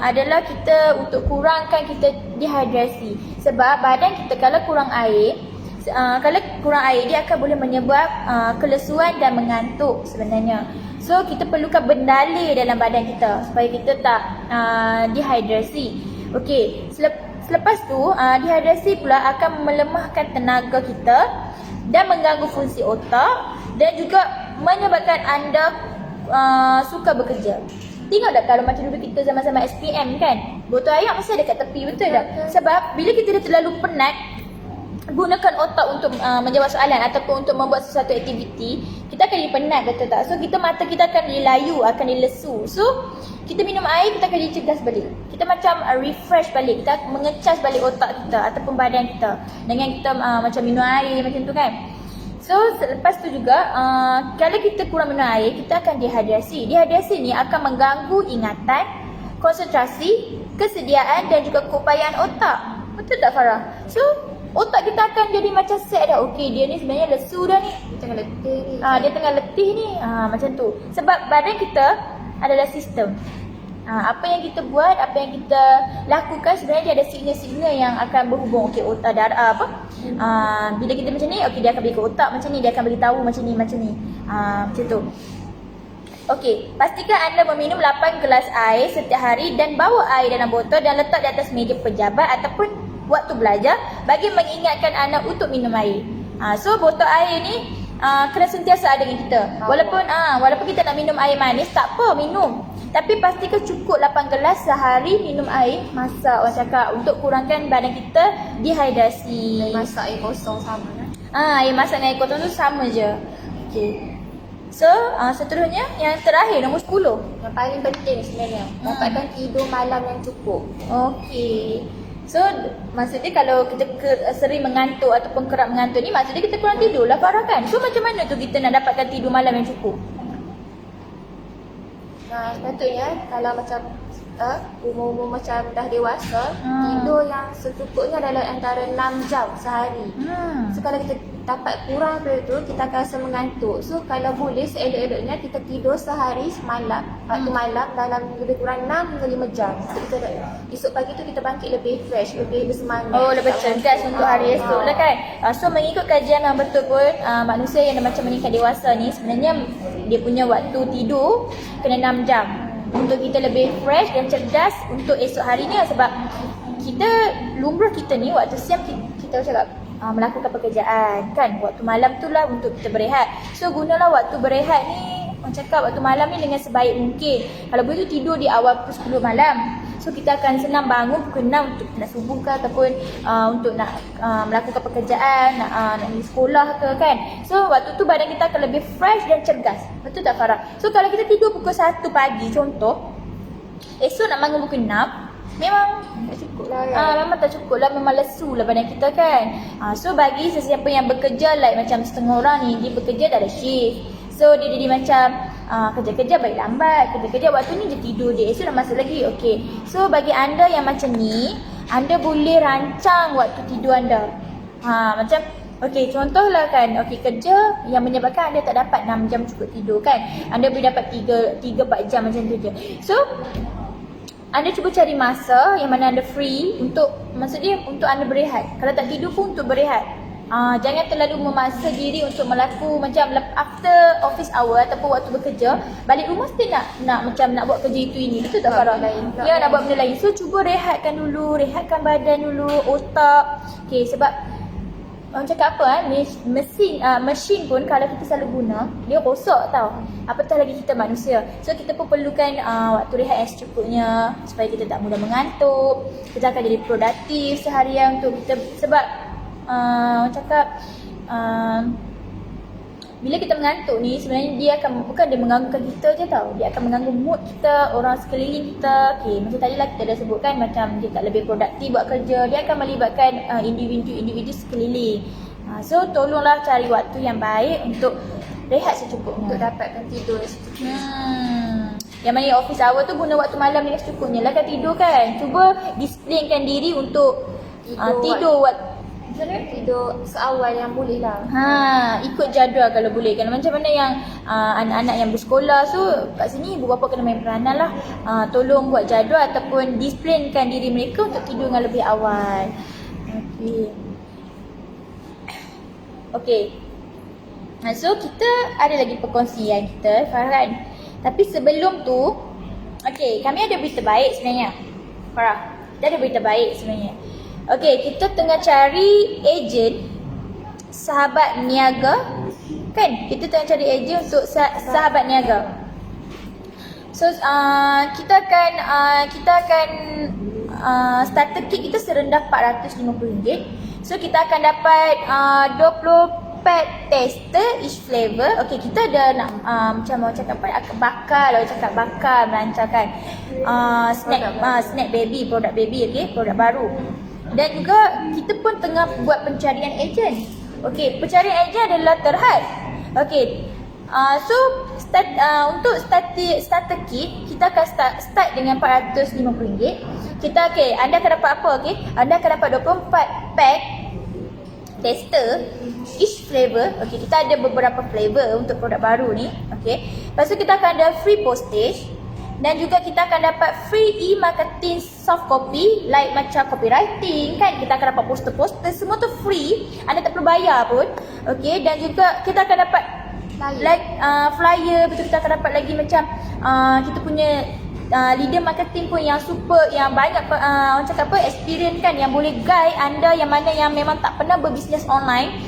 adalah kita untuk kurangkan kita dehidrasi. Sebab badan kita kalau kurang air, Kalau kurang air dia akan boleh menyebab kelesuan dan mengantuk sebenarnya. So kita perlukan bendalai dalam badan kita supaya kita tak dehidrasi. Okey, selepas tu dehidrasi pula akan melemahkan tenaga kita dan mengganggu fungsi otak dan juga menyebabkan anda suka bekerja. Tengok tak kalau macam dulu kita zaman-zaman SPM kan, botol air mesti ada kat tepi, betul tak? Sebab bila kita dah terlalu penat gunakan otak untuk menjawab soalan ataupun untuk membuat sesuatu aktiviti, kita akan jadi penat, betul tak? So mata kita akan dilayu, akan dilesu. So kita minum air, kita akan jadi cergas balik. Kita macam refresh balik, kita mengecas balik otak kita ataupun badan kita dengan kita macam minum air macam tu kan. So selepas tu juga kalau kita kurang minum air, kita akan dehidrasi. Dehidrasi ni akan mengganggu ingatan, konsentrasi, kesediaan dan juga keupayaan otak. Betul tak Farah? So otak kita akan jadi macam set dah. Okey, dia ni sebenarnya lesu dah ni. Tengah letih ni. Dia tengah letih ni. Macam tu. Sebab badan kita adalah sistem. Apa yang kita buat, apa yang kita lakukan sebenarnya dia ada signal-signal yang akan berhubung. Okey, otak darah bila kita macam ni, okey dia akan bagi ke otak macam ni, dia akan bagi tahu macam ni. Macam tu. Okey, pastikan anda meminum 8 gelas air setiap hari dan bawa air dalam botol dan letak di atas meja pejabat ataupun waktu belajar bagi mengingatkan anda untuk minum air. So botol air ni kena sentiasa ada dengan kita. Walaupun kita nak minum air manis, tak apa minum. Tapi pastikan cukup 8 gelas sehari minum air masak, orang cakap, untuk kurangkan badan kita dehidrasi. Masak air kosong sama kan? Air masak dengan air kosong tu sama je. Okey. So seterusnya yang terakhir nombor 10. Yang paling penting sebenarnya, dapatkan tidur malam yang cukup. Okey. So maksudnya kalau kita sering mengantuk ataupun kerap mengantuk ni, maksudnya kita kurang tidur lah Farah kan. So macam mana tu kita nak dapatkan tidur malam yang cukup? Nah, sepatutnya kalau macam umur-umur macam dah dewasa, tidur yang secukupnya adalah antara 6 jam sehari. So kalau kita dapat kurang daripada itu, kita akan rasa mengantuk. So kalau boleh seelok-eloknya kita tidur sehari semalam, waktu malam dalam lebih kurang 6 hingga 5 jam. So kita esok pagi tu kita bangkit lebih fresh, lebih bersemangat. Lebih cergas untuk hari esok lah kan. So mengikut kajian yang betul pun, manusia yang macam meningkat dewasa ni sebenarnya dia punya waktu tidur kena 6 jam untuk kita lebih fresh dan cerdas untuk esok harinya. Sebab kita, lumrah kita ni waktu siang kita cakap melakukan pekerjaan kan. Waktu malam tu lah untuk kita berehat. So gunalah waktu berehat ni, orang cakap waktu malam ni dengan sebaik mungkin. Kalau boleh tu tidur di awal pukul 10 malam. So kita akan senang bangun pukul 6 untuk nak subuh ke ataupun untuk nak melakukan pekerjaan, nak pergi sekolah ke kan. So waktu tu badan kita akan lebih fresh dan cergas. Betul tak Farah? So kalau kita tidur pukul 1 pagi contoh, esok nak bangun pukul 6, memang tak cukup lah kan? Memang tak cukup lah, memang lesu lah badan kita kan. So bagi sesiapa yang bekerja, like macam setengah orang ni, dia bekerja dah ada shift. So dia jadi macam kerja-kerja balik lambat, kerja-kerja waktu ni dia tidur je, esok dah masuk lagi. Okay, so bagi anda yang macam ni, anda boleh rancang waktu tidur anda. Macam okay, contohlah kan, okay, kerja yang menyebabkan anda tak dapat 6 jam cukup tidur kan. Anda boleh dapat 3-4 jam macam tu je. So anda cuba cari masa yang mana anda free untuk, maksudnya untuk anda berehat. Kalau tak tidur pun untuk berehat. Jangan terlalu memaksa diri untuk melakukan macam after office hour ataupun waktu bekerja, balik rumah mesti nak macam nak buat kerja itu ini. Betul tak Farah? Ya, nak buat benda lain. So cuba rehatkan dulu, rehatkan badan dulu, otak. Okay, sebab orang cakap apa mesin pun kalau kita selalu guna, dia rosak tau. Apatah lagi kita manusia. So kita pun perlukan waktu rehat yang secukupnya supaya kita tak mudah mengantuk. Kita akan jadi produktif seharian untuk kita. Sebab orang cakap bila kita mengantuk ni, sebenarnya dia akan, bukan dia mengganggukan kita je tau, dia akan mengganggu mood kita, orang sekeliling kita. Okay, macam tadi lah kita dah sebutkan, macam dia tak lebih produktif buat kerja, dia akan melibatkan individu sekeliling. So tolonglah cari waktu yang baik untuk rehat secukupnya, untuk dapatkan tidur secukupnya. Yang mana office hour tu guna waktu malam dengan secukupnya lah kan, tidur kan. Cuba disiplinkan diri untuk tidur seawal yang boleh lah. Ikut jadual kalau boleh kan. Macam mana yang anak-anak yang bersekolah, so kat sini ibu bapa kena main peranan lah. Tolong buat jadual ataupun disiplinkan diri mereka untuk tidur dengan lebih awal. Okay. Okay. So kita ada lagi perkongsian kita, Farhan. Tapi sebelum tu, okay, kami ada berita baik sebenarnya. Farah, kita ada berita baik sebenarnya. Okay, kita tengah cari ejen sahabat niaga. Kan? Kita tengah cari ejen untuk sahabat niaga. So kita akan starter kit kita serendah RM450. So kita akan dapat 20 pack tester each flavor. Okay, kita ada nak macam orang cakap bakal melancarkan snack baby, produk baby, okay, produk baru. Dan juga kita pun tengah buat pencarian ejen. Okay, pencarian ejen adalah terhad. Okay, so untuk starter kit kita akan start dengan RM450. Kita anda akan dapat apa? Okay, anda akan dapat 24 pack tester each flavor. Okay, kita ada beberapa flavor untuk produk baru ni. Okay, lepas tu kita akan ada free postage. Dan juga kita akan dapat free e-marketing soft copy, like macam copywriting kan. Kita akan dapat poster-poster, semua tu free. Anda tak perlu bayar pun. Okay, dan juga kita akan dapat flyer. Betul, kita akan dapat lagi macam kita punya leader marketing pun yang super, yang banyak orang cakap apa, experience kan, yang boleh guide anda yang mana yang memang tak pernah berbisnes online.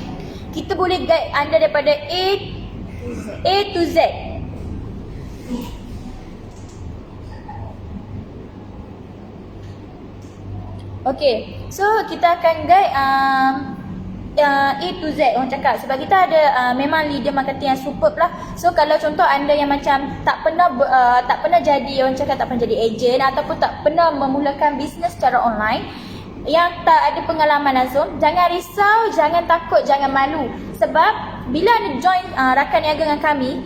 Kita boleh guide anda daripada A to Z. Okay, so kita akan guide A to Z orang cakap, sebab kita ada memang leader marketing yang superb lah. So kalau contoh anda yang macam tak pernah jadi orang cakap, tak pernah jadi ejen ataupun tak pernah memulakan bisnes secara online, yang tak ada pengalaman langsung, jangan risau, jangan takut, jangan malu. Sebab bila anda join rakan niaga dengan kami,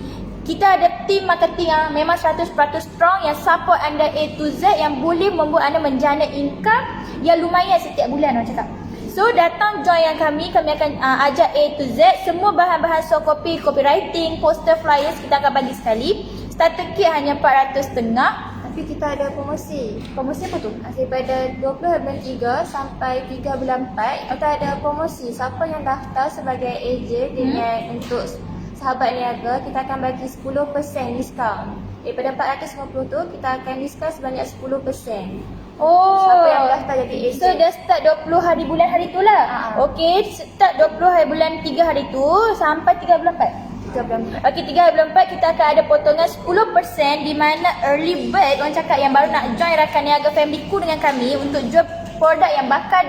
kita ada team marketing yang memang 100% strong, yang support anda A to Z, yang boleh membuat anda menjana income yang lumayan setiap bulan orang cakap. So datang join yang kami akan ajak A to Z. Semua bahan-bahan soft copy, copywriting, poster, flyers kita akan bagi sekali. Starter kit hanya RM450. Tapi kita ada promosi. Promosi apa tu? Daripada 20 bulan 3 sampai 3 bulan 4, kita ada promosi. Siapa yang daftar sebagai ejen dengan untuk sahabat niaga, kita akan bagi 10% diskaun. Daripada 450 tu, kita akan diskaun sebanyak 10%. Oh, Siapa yang daftar jadi ejen. so dah start 20 hari bulan hari tu lah. Okey, start 20 hari bulan 3 hari tu sampai 3 bulan 4. 3 bulan 4. Okey, 3 bulan 4 kita akan ada potongan 10%, di mana early bird orang cakap yang baru nak join rakan niaga familyku dengan kami untuk jual produk yang bakal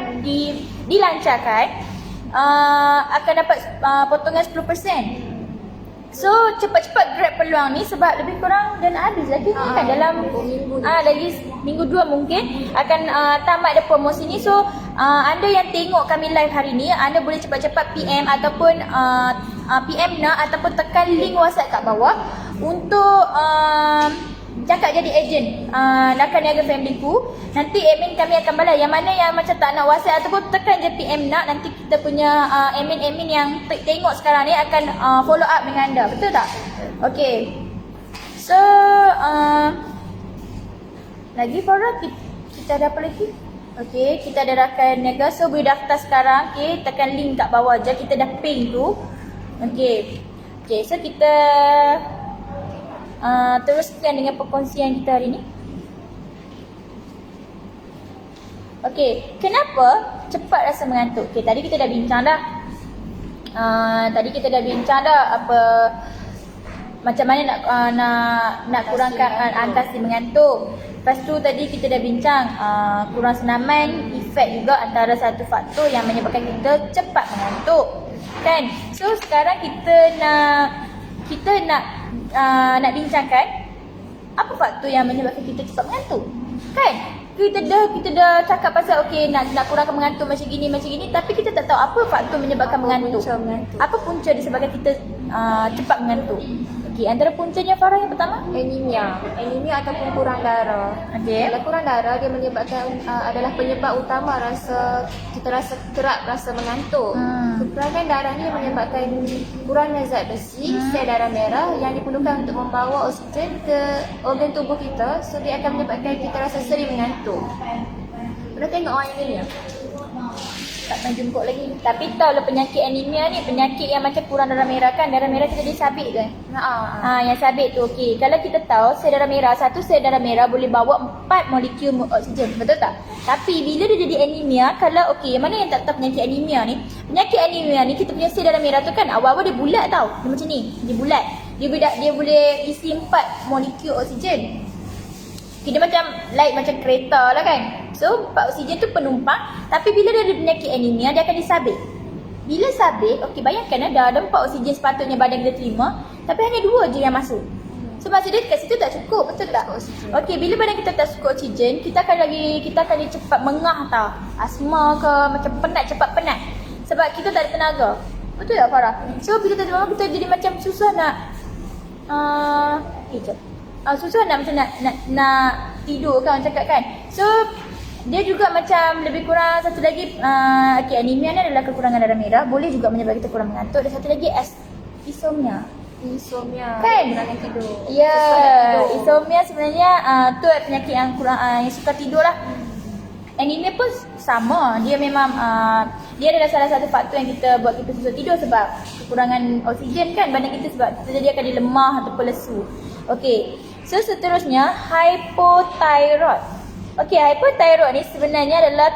dilancarkan, akan dapat potongan 10%. So cepat-cepat grab peluang ni, sebab lebih kurang dah nak habis lagi kan, dalam minggu lagi minggu 2 mungkin akan tamat ada promosi ni. So anda yang tengok kami live hari ni, anda boleh cepat-cepat PM ataupun PM nak ataupun tekan link WhatsApp kat bawah untuk cakap jadi ejen rakan niaga familyku. Nanti admin kami akan balas. Yang mana yang macam tak nak WhatsApp ataupun tekan je PM nak, nanti kita punya admin yang tengok sekarang ni akan follow up dengan anda. Betul tak? Okay, so lagi Farah, kita ada apa lagi? Okay, kita ada rakan niaga. So boleh daftar sekarang. Okay, tekan link kat bawah je, kita dah ping tu. Okay, so kita teruskan dengan perkongsian kita hari ni. Okey, kenapa cepat rasa mengantuk? Okey, tadi kita dah bincang dah. Apa macam mana nak kurangkan angka si mengantuk. Lepas tu tadi kita dah bincang kurang senaman, efek juga antara satu faktor yang menyebabkan kita cepat mengantuk. Kan? So sekarang kita nak bincangkan apa faktor yang menyebabkan kita cepat mengantuk. Kan? Kita dah cakap pasal okey nak kurangkan mengantuk macam gini, tapi kita tak tahu apa faktor menyebabkan mengantuk. Apa punca disebabkan kita cepat mengantuk. Okey, antara puncanya Farah yang pertama, anemia ataupun kurang darah. Okey. Kalau kurang darah, dia menyebabkan adalah penyebab utama kita rasa kerap rasa mengantuk. Kekurangan darah ni menyebabkan kurangnya zat besi, sel darah merah yang diperlukan untuk membawa oksigen ke organ tubuh kita. So dia akan menyebabkan kita rasa sering mengantuk. Pernah tengok orang yang ni? tak pernah jumpa lagi. Tapi tahu lah penyakit anemia ni, penyakit yang macam kurang darah merah kan. Darah merah kita dia sabit kan? Yang sabit tu okey. Kalau kita tahu sel darah merah, satu sel darah merah boleh bawa 4 molekul oksigen, betul tak? Tapi bila dia jadi anemia, kalau okey, yang mana yang tak tahu penyakit anemia ni? Penyakit anemia ni kita punya sel darah merah tu kan awal-awal dia bulat tau. Dia macam ni, dia bulat. Dia boleh isi 4 molekul oksigen. Dia macam light macam kereta lah kan. So 4 oksigen tu penumpang. Tapi bila dia ada penyakit anemia, dia akan disabit. Bila sabit, okey bayangkan ada 4 oksigen sepatutnya badan kita terima, tapi hanya 2 je yang masuk. So maksud dia kat situ tak cukup, betul tak? Okey, bila badan kita tak cukup oksigen, kita akan dia cepat mengah tau. Asma ke, macam cepat penat. Sebab kita tak ada tenaga. Betul tak Farah? So bila tak ada tenaga, kita jadi macam susah nak susah nak macam nak tidur kan, cakap kan. So dia juga macam lebih kurang satu lagi anemia ni adalah kekurangan darah merah, boleh juga menyebabkan kita kurang mengantuk. Dan satu lagi insomnia. Kan? Kekurangan tidur. Ya, insomnia sebenarnya tu penyakit yang kurang yang suka tidur lah. Anemia pun sama, dia memang dia adalah salah satu faktor yang kita buat kita susah tidur sebab kekurangan oksigen kan badan kita, sebab jadi akan dia lemah ataupun lesu. Okey. So seterusnya hypothyroid. Okey, hypothyroid ni sebenarnya adalah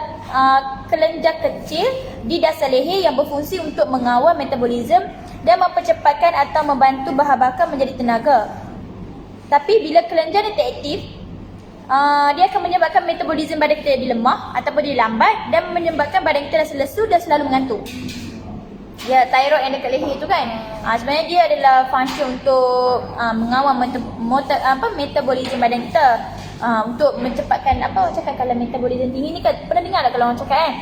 kelenjar kecil di dasar leher yang berfungsi untuk mengawal metabolisme dan mempercepatkan atau membantu bahan bakar menjadi tenaga. Tapi bila kelenjar ni tak aktif, dia akan menyebabkan metabolisme badan kita jadi lemah ataupun dia lambat dan menyebabkan badan kita rasa lesu dan selalu mengantuk. Ya, thyroid yang dekat leher tu kan. Sebenarnya dia adalah fungsi untuk mengawal metabolisme badan kita. Untuk mencepatkan cakap kalau metabolisme tinggi ni kan, pernah dengar tak kalau orang cakap kan?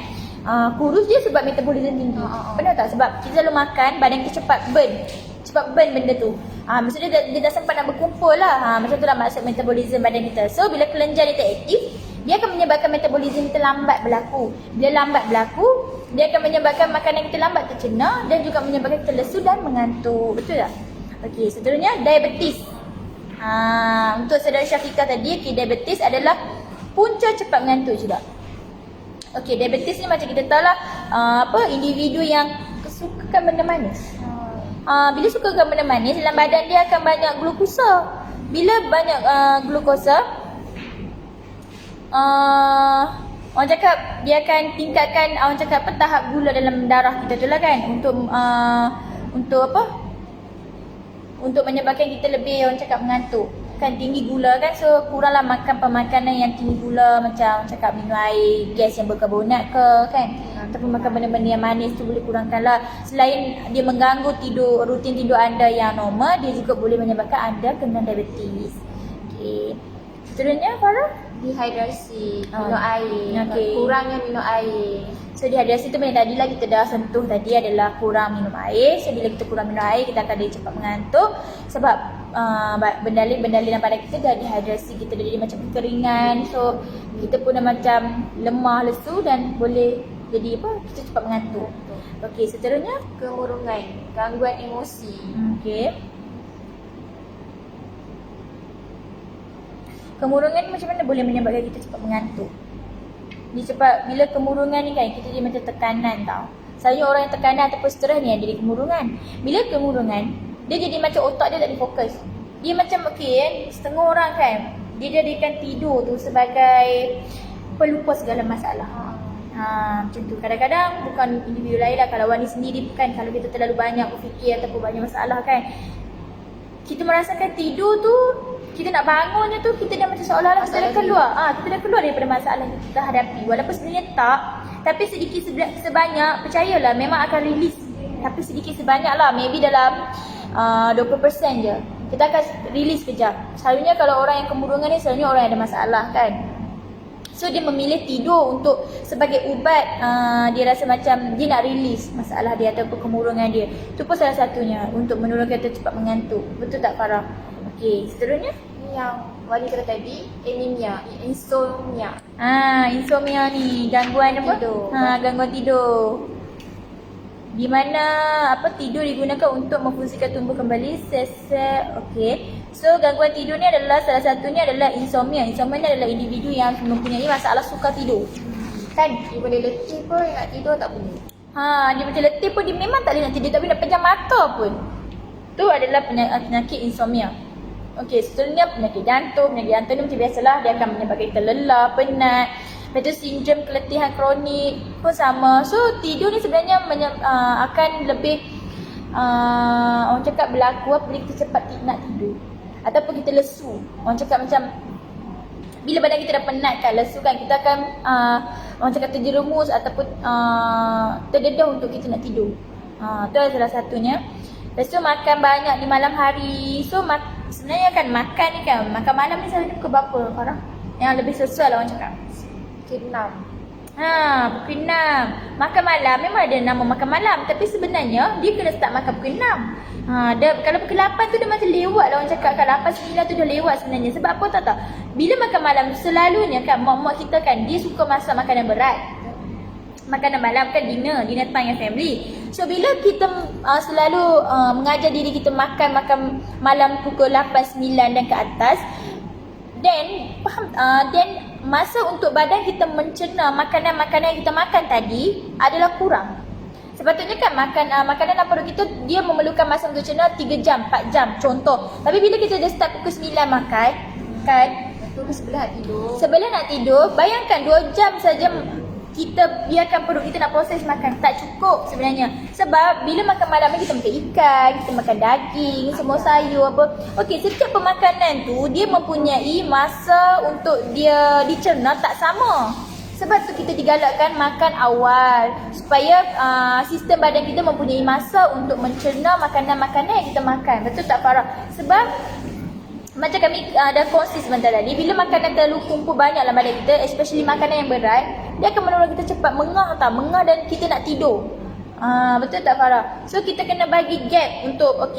Kurus dia sebab metabolisme tinggi. Pernah tak? Sebab kita selalu makan, badan kita cepat burn benda tu. Maksudnya dia dah sempat nak berkumpul lah. Macam tu lah maksud metabolisme badan kita. So bila kelenjar dia tak aktif, dia akan menyebabkan metabolisme kita lambat berlaku. Bila lambat berlaku, dia akan menyebabkan makanan kita lambat tercerna dan juga menyebabkan kita lesu dan mengantuk. Betul tak? Okey, seterusnya diabetes. Untuk saudara Syafiqah tadi, diabetes adalah punca cepat mengantuk juga. Okey, diabetes ni macam kita tahu lah individu yang kesukakan benda manis. Bila sukakan benda manis, dalam badan dia akan banyak glukosa. Bila banyak glukosa, orang cakap dia akan tingkatkan tahap gula dalam darah kita tu lah kan, untuk menyebabkan kita lebih mengantuk kan, tinggi gula kan. So kuranglah makan pemakanan yang tinggi gula, macam cakap minum air gas yang berkarbonat ke kan, ataupun makan benda-benda yang manis tu boleh kurangkan lah. Selain dia mengganggu rutin tidur anda yang normal, dia juga boleh menyebabkan anda kena diabetes. Okey, seterusnya Farah, dehidrasi, minum air. Okey. Kurangnya minum air. So dehidrasi tu benda tadi lah kita dah sentuh tadi, adalah kurang minum air. So bila kita kurang minum air, kita akan dia cepat mengantuk. Sebab benda-benda dalam badan kita dah dehidrasi, kita dah jadi macam kekeringan. So kita pun dah macam lemah, lesu dan boleh jadi kita cepat mengantuk. Okey, seterusnya Kemurungan, gangguan emosi. okey. Kemurungan ni macam mana boleh menyebabkan kita cepat mengantuk? Bila kemurungan ni kan, kita jadi macam tekanan tau. Selalunya orang yang tekanan ataupun stres ni yang jadi kemurungan. Bila kemurungan, dia jadi macam otak dia tak difokus. Dia macam setengah orang kan, dia jadikan tidur tu sebagai pelupa segala masalah. Macam tu. Kadang-kadang bukan individu lain lah, kalau Wani sendiri kan, kalau kita terlalu banyak berfikir ataupun banyak masalah kan, kita merasakan tidur tu, kita nak bangunnya tu, kita dah macam seolah-olah kita dah keluar. Kita dah keluar daripada masalah yang kita hadapi. Walaupun sebenarnya tak, tapi sedikit sebanyak, percayalah memang akan release. Tapi sedikit sebanyak lah, maybe dalam 20% je kita akan release kejap. Selalunya kalau orang yang kemurungan ni, selalunya orang yang ada masalah kan. So dia memilih tidur untuk sebagai ubat. Dia rasa macam dia nak release masalah dia ataupun kemurungan dia. Itu pun salah satunya untuk menurunkan kita cepat mengantuk. Betul tak Farah? Okey, seterusnya Yang Wali kata tadi, anemia, insomnia. Insomnia ni gangguan apa? Tidur. Gangguan tidur. Di mana tidur digunakan untuk memfungsikan tumbuh kembali sel-sel. Okey. So gangguan tidur ni adalah salah satunya adalah insomnia. Insomnia ni adalah individu yang mempunyai masalah suka tidur. Kan? Dia boleh letih pun nak tidur tak boleh. Dia macam letih pun dia memang tak boleh nak tidur, tapi nak pejam mata pun. Tu adalah penyakit insomnia. Okey, seterusnya penyakit jantung. Penyakit jantung ni macam biasalah, dia akan menyebabkan kita lelah, penat. Lepas tu sindrom keletihan kronik pun sama. So tidur ni sebenarnya akan lebih orang cakap berlaku apabila kita cepat nak tidur ataupun kita lesu. Orang cakap macam bila badan kita dah penat kan, lesu kan, kita akan orang cakap terjerumus ataupun terdedah untuk kita nak tidur. Tu adalah salah satunya. Lepas tu makan banyak di malam hari. So sebenarnya kan makan ni kan, makan malam ni selalunya pukul berapa Farah? Yang lebih sesuai lah orang cakap. Pukul 6. Pukul 6. Makan malam memang ada nama makan malam, tapi sebenarnya dia kena start makan pukul 6. Kalau pukul 8 tu dia macam lewat lah orang cakap kan. 8, 9 tu dah lewat sebenarnya. Sebab apa tahu tak? Bila makan malam selalunya kan mak-mak kita kan dia suka masak makanan berat. Makanan malam kan dinner time dengan family. So bila kita selalu mengajar diri kita makan malam pukul 8, 9 dan ke atas, then masa untuk badan kita mencerna makanan-makanan yang kita makan tadi adalah kurang. Sepatutnya kan makanan dalam perut kita dia memerlukan masa untuk cerna 3 jam, 4 jam contoh. Tapi bila kita dah start pukul 9 makan kan, Pukul 11 nak tidur. sebelum nak tidur, bayangkan 2 jam saja kita biarkan perut kita nak proses makan. Tak cukup sebenarnya. Sebab bila makan malam ni kita makan ikan, kita makan daging, semua sayur apa. Okey, setiap pemakanan tu dia mempunyai masa untuk dia dicerna tak sama. Sebab tu kita digalakkan makan awal supaya sistem badan kita mempunyai masa untuk mencerna makanan-makanan yang kita makan. Betul tak Farah? Sebab macam kami dah kongsi sebentar tadi, bila makanan terlalu kumpul banyak dalam badan kita, especially makanan yang berat, dia akan menolong kita cepat mengah dan kita nak tidur. Betul tak Farah? So kita kena bagi gap untuk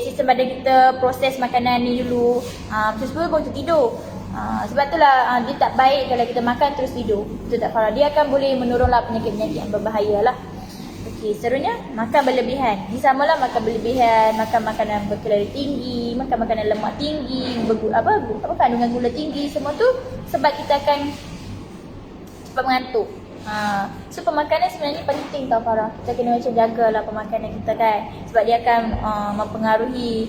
sistem badan kita proses makanan ni dulu. Macam 10 baru kita tidur. Sebab itulah dia tak baik kalau kita makan terus tidur. Betul tak Farah? Dia akan boleh menurunlah penyakit-penyakit yang berbahaya lah. Okey, seterusnya makan berlebihan. Ini samalah makan berlebihan, makan makanan berkalori tinggi, makan makanan lemak tinggi, kandungan gula tinggi, semua tu sebab kita akan cepat mengantuk. So pemakanan sebenarnya penting tau Farah. Kita kena macam jagalah pemakanan kita kan. Sebab dia akan mempengaruhi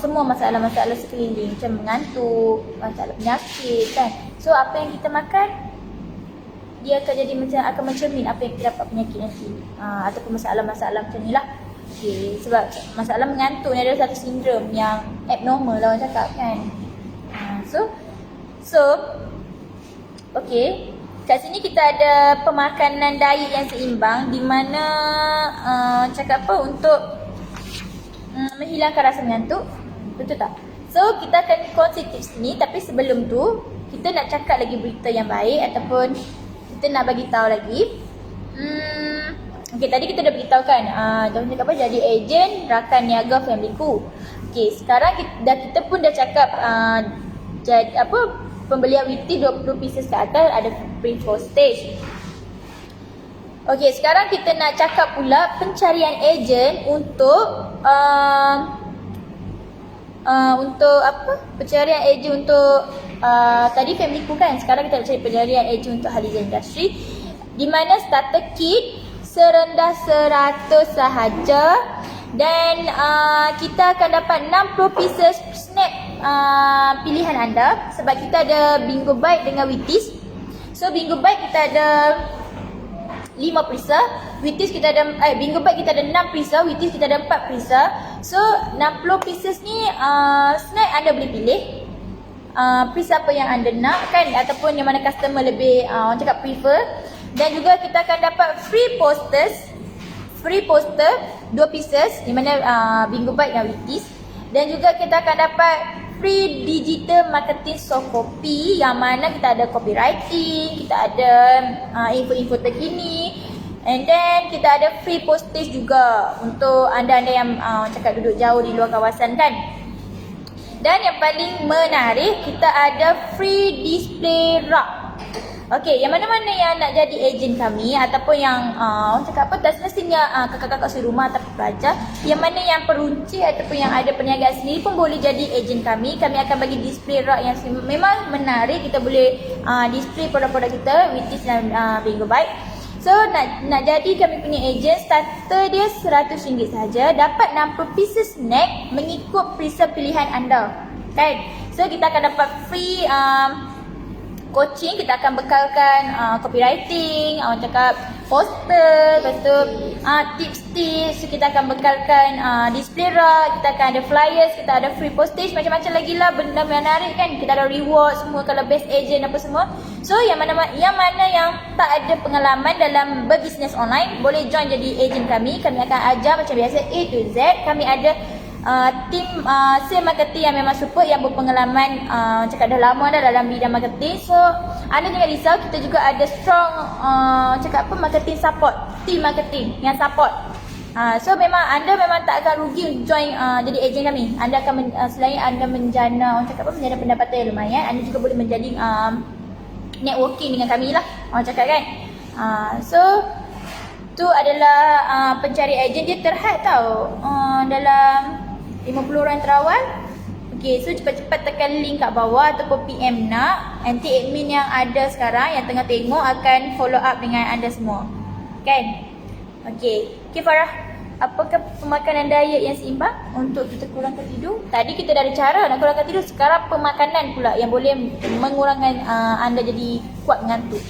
semua masalah-masalah sekeliling, macam mengantuk, masalah penyakit kan. So apa yang kita makan dia akan jadi macam akan mencermin apa yang kita dapat penyakit nanti. Ataupun masalah-masalah macam ni lah. Okay, sebab masalah mengantuk ni adalah satu sindrom yang abnormal lah orang cakap kan. So okay, kat sini kita ada pemakanan diet yang seimbang di mana cakap apa untuk menghilangkan rasa mengantuk. Betul tak? So kita akan kongsi tips ni, tapi sebelum tu kita nak cakap lagi berita yang baik ataupun kita nak bagi tahu lagi. Okey, tadi kita dah beritahu kan jangan cakap apa jadi ejen rakan niaga Familyku. Okey, sekarang kita pun dah cakap pembelian WT 20 pieces ke atas ada free postage. Okey, sekarang kita nak cakap pula pencarian ejen untuk pencarian ejen untuk tadi Familyku kan. Sekarang kita nak cari pencarian ejen untuk Haliza Industry, di mana starter kit serendah 100 sahaja dan kita akan dapat 60 pieces snack pilihan anda sebab kita ada Bingo Bite dengan Wheaties. So Bingo Bite kita ada 5 perisa, Wheaties kita ada Bingo Bite kita ada 6 perisa, Wheaties kita ada 4 perisa. So 60 pieces ni snack anda boleh pilih perisa apa yang anda nak kan, ataupun yang mana customer lebih orang cakap prefer. Dan juga kita akan dapat free poster 2 pieces di mana Bingo Bite dan Wheaties. Dan juga kita akan dapat free digital marketing soft copy yang mana kita ada copywriting, kita ada info-info terkini, and then kita ada free postage juga untuk anda-anda yang cakap duduk jauh di luar kawasan kan. Dan yang paling menarik, kita ada free display rak. Okey, yang mana-mana yang nak jadi ejen kami ataupun yang orang cakap apa, tak semestinya kakak-kakak serumah ataupun pelajar, yang mana yang peruncit ataupun yang ada perniagaan sendiri pun boleh jadi ejen kami. Kami akan bagi display rak yang memang menarik. Kita boleh display produk-produk kita which is Bingo Bike. So nak jadi kami punya ejen, starter dia RM100 saja, dapat 60 pieces snack mengikut preset pilihan anda. Kan? So kita akan dapat free coaching, kita akan bekalkan copywriting, orang cakap poster, lepas tu tips-tips. So kita akan bekalkan display rak, kita akan ada flyers, kita ada free postage, macam-macam lagi lah benda menarik kan. Kita ada reward semua kalau best agent apa semua. So yang mana yang tak ada pengalaman dalam berbisnes online, boleh join jadi agent kami. Kami akan ajar macam biasa A to Z. Kami ada tim sales marketing yang memang super, yang berpengalaman, cakap dah lama dah dalam bidang marketing. So anda jangan risau, kita juga ada strong cakap apa, marketing support, team marketing yang support. So memang anda memang tak akan rugi join jadi ejen kami. Anda akan selain anda menjana, orang cakap apa, menjana pendapatan yang lumayan, anda juga boleh menjadi networking dengan kami lah, orang cakap kan. So tu adalah pencari ejen, dia terhad tau dalam 50 orang terawal. Okay, so cepat-cepat tekan link kat bawah ataupun PM nak. Nanti admin yang ada sekarang yang tengah tengok akan follow up dengan anda semua. Kan? Okay. Okay Farah, apakah pemakanan diet yang seimbang untuk kita kurangkan tidur? Tadi kita dah ada cara nak kurangkan tidur. Sekarang pemakanan pula yang boleh mengurangkan anda jadi kuat mengantuk.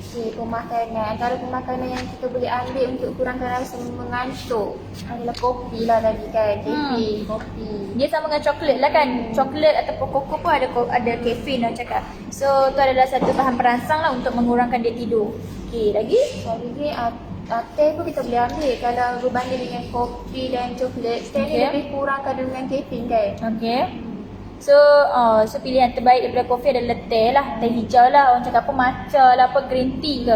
Okay, pemakanan. Antara pemakanan yang kita boleh ambil untuk kurangkan rasa mengantuk adalah kopi lah tadi kan. Kopi. Dia sama dengan coklat lah kan. Coklat ataupun koko pun ada kafein lah cakap. So tu adalah satu bahan perangsang lah untuk mengurangkan dia tidur. Okay, lagi? Lagi teh pun kita boleh ambil. Kalau berbanding dengan kopi dan coklat, teh ni lebih kurang kandungan kafein kan. Okay. So pilihan terbaik daripada kopi adalah teh lah. Teh hijau lah, orang cakap apa, matcha lah, apa green tea ke.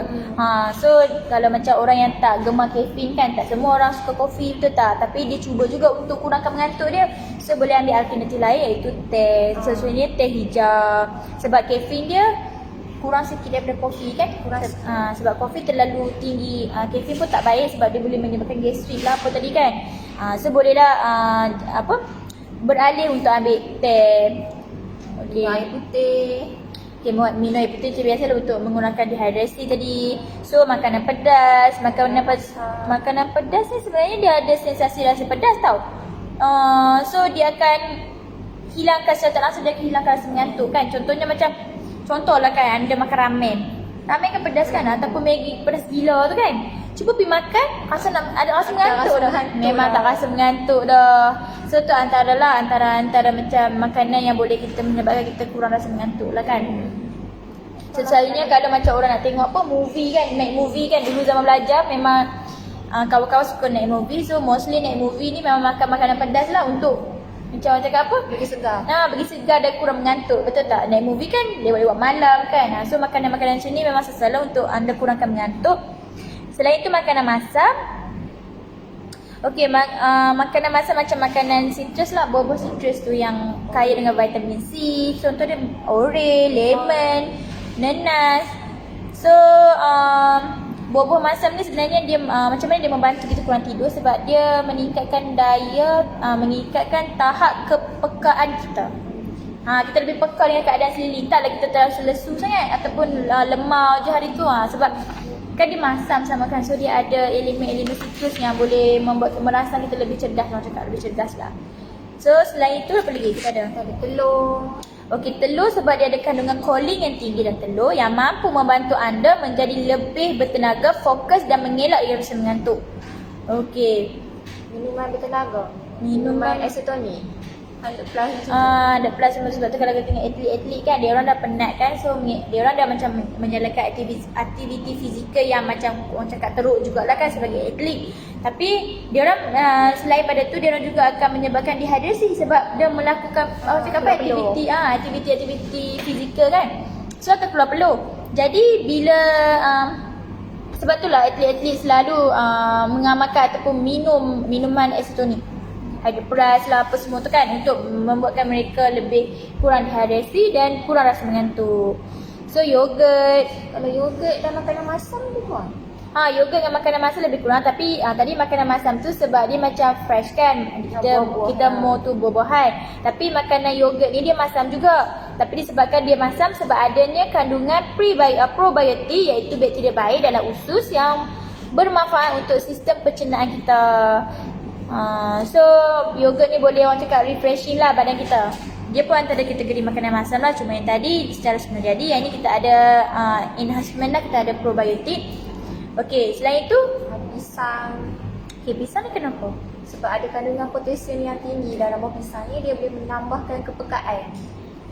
So kalau macam orang yang tak gemar kafein kan, tak semua orang suka kopi, betul tak? Tapi dia cuba juga untuk kurangkan mengantuk dia. So boleh ambil alternatif lain iaitu teh. Sesuai teh hijau. Sebab kafein dia kurang sikit daripada kopi kan. Sebab kopi terlalu tinggi, kafein pun tak baik sebab dia boleh menyebabkan gastrik lah apa tadi kan. So bolehlah beralih untuk ambil teh. Okay. Air putih. Okay, minum air putih tu biasalah untuk mengurangkan dehidrasi tadi. So makanan pedas, makanan pedas ni sebenarnya dia ada sensasi rasa pedas tau. So dia akan hilangkan secara tak langsung, dia akan hilangkan rasa mengantuk kan. Contohlah kan anda makan ramen. Ramen kan pedas kan, ataupun Maggi pedas gila tu kan. Cuba pergi makan, ada rasa mengantuk dah. Memang tak rasa mengantuk dah. So tu antara macam makanan yang boleh kita menyebabkan kita kurang rasa mengantuk lah kan. So selalunya kalau macam orang nak tengok apa, movie kan, naik movie kan, dulu zaman belajar memang kawan-kawan suka naik movie. So mostly naik movie ni memang makan makanan pedas lah untuk macam orang cakap apa? Bagi segar. Bagi segar dan kurang mengantuk. Betul tak? Naik movie kan lewat-lewat malam kan. So makanan-makanan macam ni memang sesuai untuk anda kurangkan mengantuk. Selain itu makanan masam. Okey, makanan masam macam makanan citrus lah, buah-buah citrus tu yang kaya dengan vitamin C. Contoh dia orange, lemon, nanas. So buah-buah masam ni sebenarnya dia macam mana dia membantu kita kurang tidur, sebab dia meningkatkan daya meningkatkan tahap kepekaan kita. Kita lebih peka dengan keadaan sekeliling, taklah kita terlalu lesu sangat ataupun lemah je hari tu. Sebab kan dia masam sama kan, so dia ada elemen-elemen citrus yang boleh membuat merangsang kita lebih cerdas, orang cakap lebih cerdas lah. So selain itu apa lagi kita ada? Ada telur. Okey, telur sebab dia ada kandungan kolin yang tinggi dalam telur yang mampu membantu anda menjadi lebih bertenaga, fokus dan mengelak dari rasa mengantuk. Okey. Minuman bertenaga. Minuman isotonik. 100 plus ada plus semua, sebab tu kalau kita tengok atlet-atlet kan, dia orang dah penat kan, so dia orang dah macam menjalankan aktiviti fizikal yang macam orang cakap teruk jugalah kan sebagai atlet. Tapi dia orang selain pada tu, dia orang juga akan menyebabkan dehidrasi sebab dia melakukan cakap apa, aktiviti fizikal kan. So akan keluar peluh. Jadi bila sebab itulah atlet-atlet selalu mengamalkan ataupun minum minuman isotonik, hydroperas lah apa semua tu kan, untuk membuatkan mereka lebih kurang dehidrasi dan kurang rasa mengantuk. So yogurt, Kalau yogurt dan makanan masam tu kurang. yogurt dengan makanan masam lebih kurang, tapi tadi makanan masam tu sebab dia macam fresh kan. Buah-buahan. Kita mau tu buah-buahan. Tapi makanan yogurt ni dia masam juga. Tapi disebabkan dia masam sebab adanya kandungan probiotik iaitu bakteria baik dalam usus yang bermanfaat untuk sistem pencernaan kita. So yogurt ni boleh orang cakap refreshing lah badan kita. Dia pun antara kategori makanan masam lah. Cuma yang tadi secara semula jadi, yang ni kita ada enhancement lah, kita ada probiotik. Okey, selain itu, Pisang. pisang ni kenapa? Sebab ada kandungan potasium yang tinggi dalam buah pisang ni, dia boleh menambahkan kepekaan.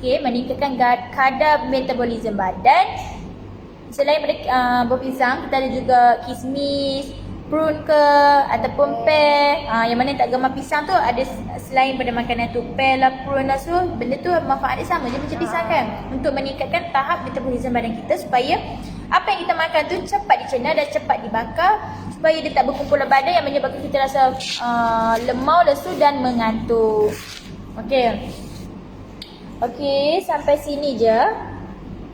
Meningkatkan kadar metabolisme badan. Selain daripada buah pisang, kita ada juga kismis, prune ke ataupun pear. Yang mana tak gemar pisang tu ada selain pada makanan tu, pear lah, prune lah, so benda tu manfaat dia sama je macam pisang kan, untuk meningkatkan tahap metabolisme badan kita supaya apa yang kita makan tu cepat dicerna dan cepat dibakar, supaya dia tak berkumpul dalam badan yang menyebabkan kita rasa lemau, lesu dan mengantuk. Okey, sampai sini je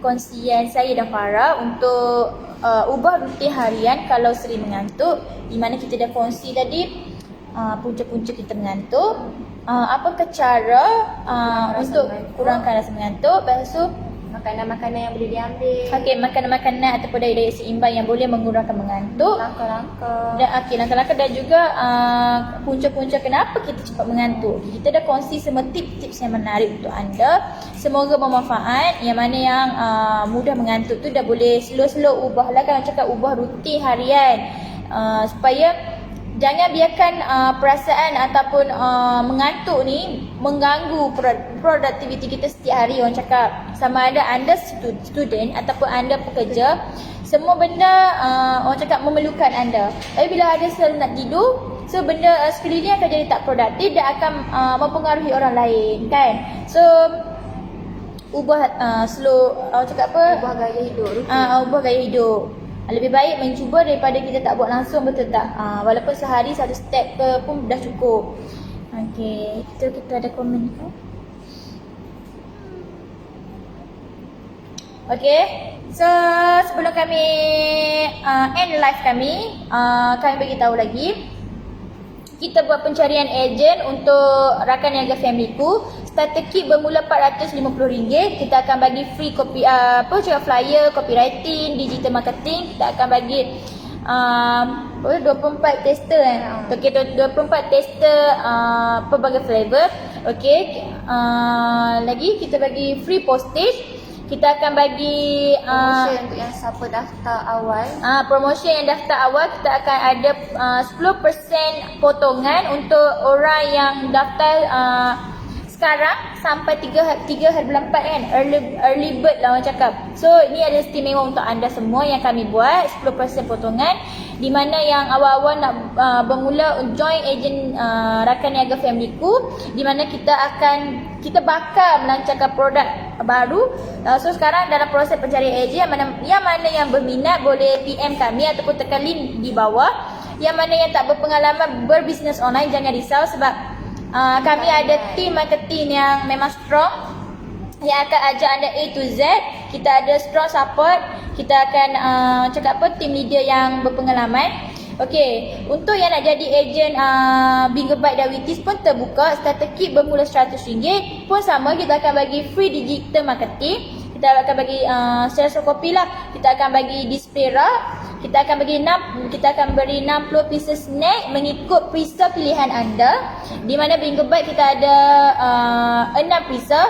kongsian saya dan Farah untuk ubah rutin harian kalau sering mengantuk, di mana kita dah kongsi tadi punca-punca kita mengantuk, apakah cara untuk kurangkan rasa mengantuk. Lepas tu Makanan-makanan yang boleh diambil. makanan-makanan ataupun daya seimbang yang boleh mengurangkan mengantuk. Langkah-langkah. Dan langkah-langkah dan juga punca-punca kenapa kita cepat mengantuk. Kita dah kongsi semua tips-tips yang menarik untuk anda. Semoga bermanfaat. Yang mana yang mudah mengantuk tu dah boleh slow-slow ubah lah, kan cakap ubah rutin harian, supaya jangan biarkan perasaan ataupun mengantuk ni mengganggu produktiviti kita setiap hari. Orang cakap sama ada anda student ataupun anda pekerja, semua benda orang cakap memerlukan anda. Tapi bila ada selalu nak tidur, so benda sekeliling akan jadi tak produktif dan akan mempengaruhi orang lain kan. So ubah slow, orang cakap apa? Ubah gaya hidup. Ubah gaya hidup. Lebih baik mencuba daripada kita tak buat langsung, betul tak? Walaupun sehari satu step ke pun dah cukup. Okey, kita ada komen ke? Okey, so sebelum kami end live kami bagi tahu lagi, kita buat pencarian ejen untuk rakan niaga family-ku. Starter kit bermula RM450. Kita akan bagi free copy flyer, copywriting, digital marketing. Kita akan bagi 24 tester kan. Okey, 24 tester pelbagai flavor. Okey, lagi kita bagi free postage. Kita akan bagi Promotion untuk yang siapa daftar awal. promotion yang daftar awal, kita akan ada 10% potongan untuk orang yang daftar sekarang sampai 3 hari bulan 4 kan. Early bird lah orang cakap. So ini ada istimewa untuk anda semua yang kami buat, 10% potongan, di mana yang awal-awal nak bermula join ejen rakan niaga family-ku, di mana kita bakal melancarkan produk baru. So sekarang dalam proses pencarian ejen, yang mana yang berminat boleh PM kami ataupun tekan link di bawah. Yang mana yang tak berpengalaman berbisnes online, jangan risau sebab kami ada team marketing yang memang strong, yang akan ajak anda A to Z. Kita ada strong support. Kita akan team leader yang berpengalaman. Okey, untuk yang nak jadi ejen Bingerbyte dan Witis pun terbuka. Starter kit bermula RM100 pun sama. Kita akan bagi free digital marketing. Kita akan bagi secara softcopy lah. Kita akan bagi display rak. Kita akan beri 60 pieces snack mengikut preset pilihan anda. Di mana Bingerbyte kita ada 6 preset,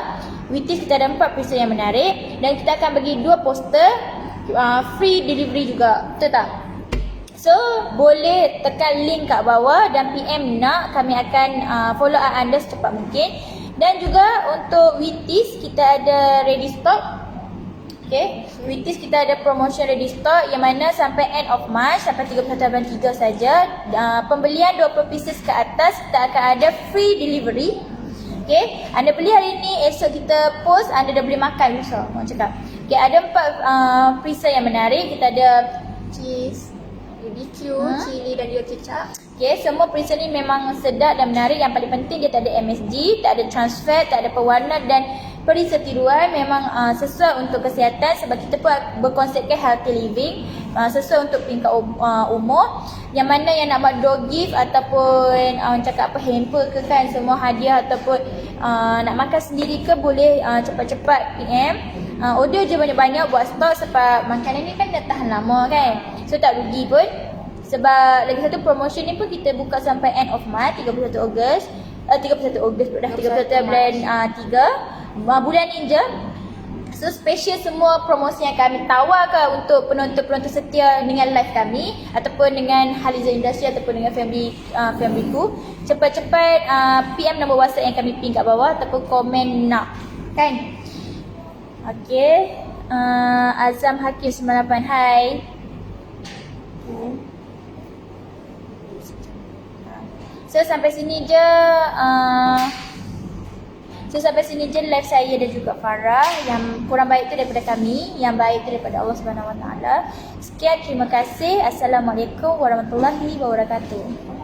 Witis kita ada 4 preset yang menarik, dan kita akan bagi 2 poster free delivery juga. Betul tak? So boleh tekan link kat bawah dan PM nak, kami akan follow up anda secepat mungkin. Dan juga untuk Witis kita ada ready stock. Okay, Witis kita ada promotion ready stock yang mana sampai end of March, sampai 31 bulan 3 saja. Pembelian 20 pieces ke atas kita akan ada free delivery. Okay, anda beli hari ni, esok kita post, anda dah boleh makan besok. Orang cakap. Okay, ada 4 preset yang menarik. Kita ada Cheese, BBQ, cili dan juga kecap. Okay, semua preset ni memang sedap dan menarik. Yang paling penting dia tak ada MSG, tak ada trans fat, tak ada pewarna dan Perisa tiruan memang sesuai untuk kesihatan sebab kita pun berkonsepkan healthy living, sesuai untuk tingkat umur. Yang mana yang nak buat door gift ataupun cakap apa hamper ke kan, semua hadiah ataupun nak makan sendiri ke boleh cepat-cepat PM. Order je banyak-banyak buat stok sebab makanan ni kan dah tahan lama kan. So tak rugi pun. Sebab lagi satu promotion ni pun kita buka sampai end of month 31 Ogos. 31 Ogos pula dah 31 bulan 3 bulan ni je. So special semua promosi yang kami tawarkan untuk penonton-penonton setia dengan live kami ataupun dengan Haliza Industry ataupun dengan familyku. Cepat-cepat PM nombor WhatsApp yang kami pin kat bawah ataupun komen nak kan. Okay, Azam Hakim 98, hai. So sampai sini je live saya dan juga Farah. Yang kurang baik tu daripada kami, yang baik tu daripada Allah Subhanahu Wa Taala. Sekian, terima kasih. Assalamualaikum warahmatullahi wabarakatuh.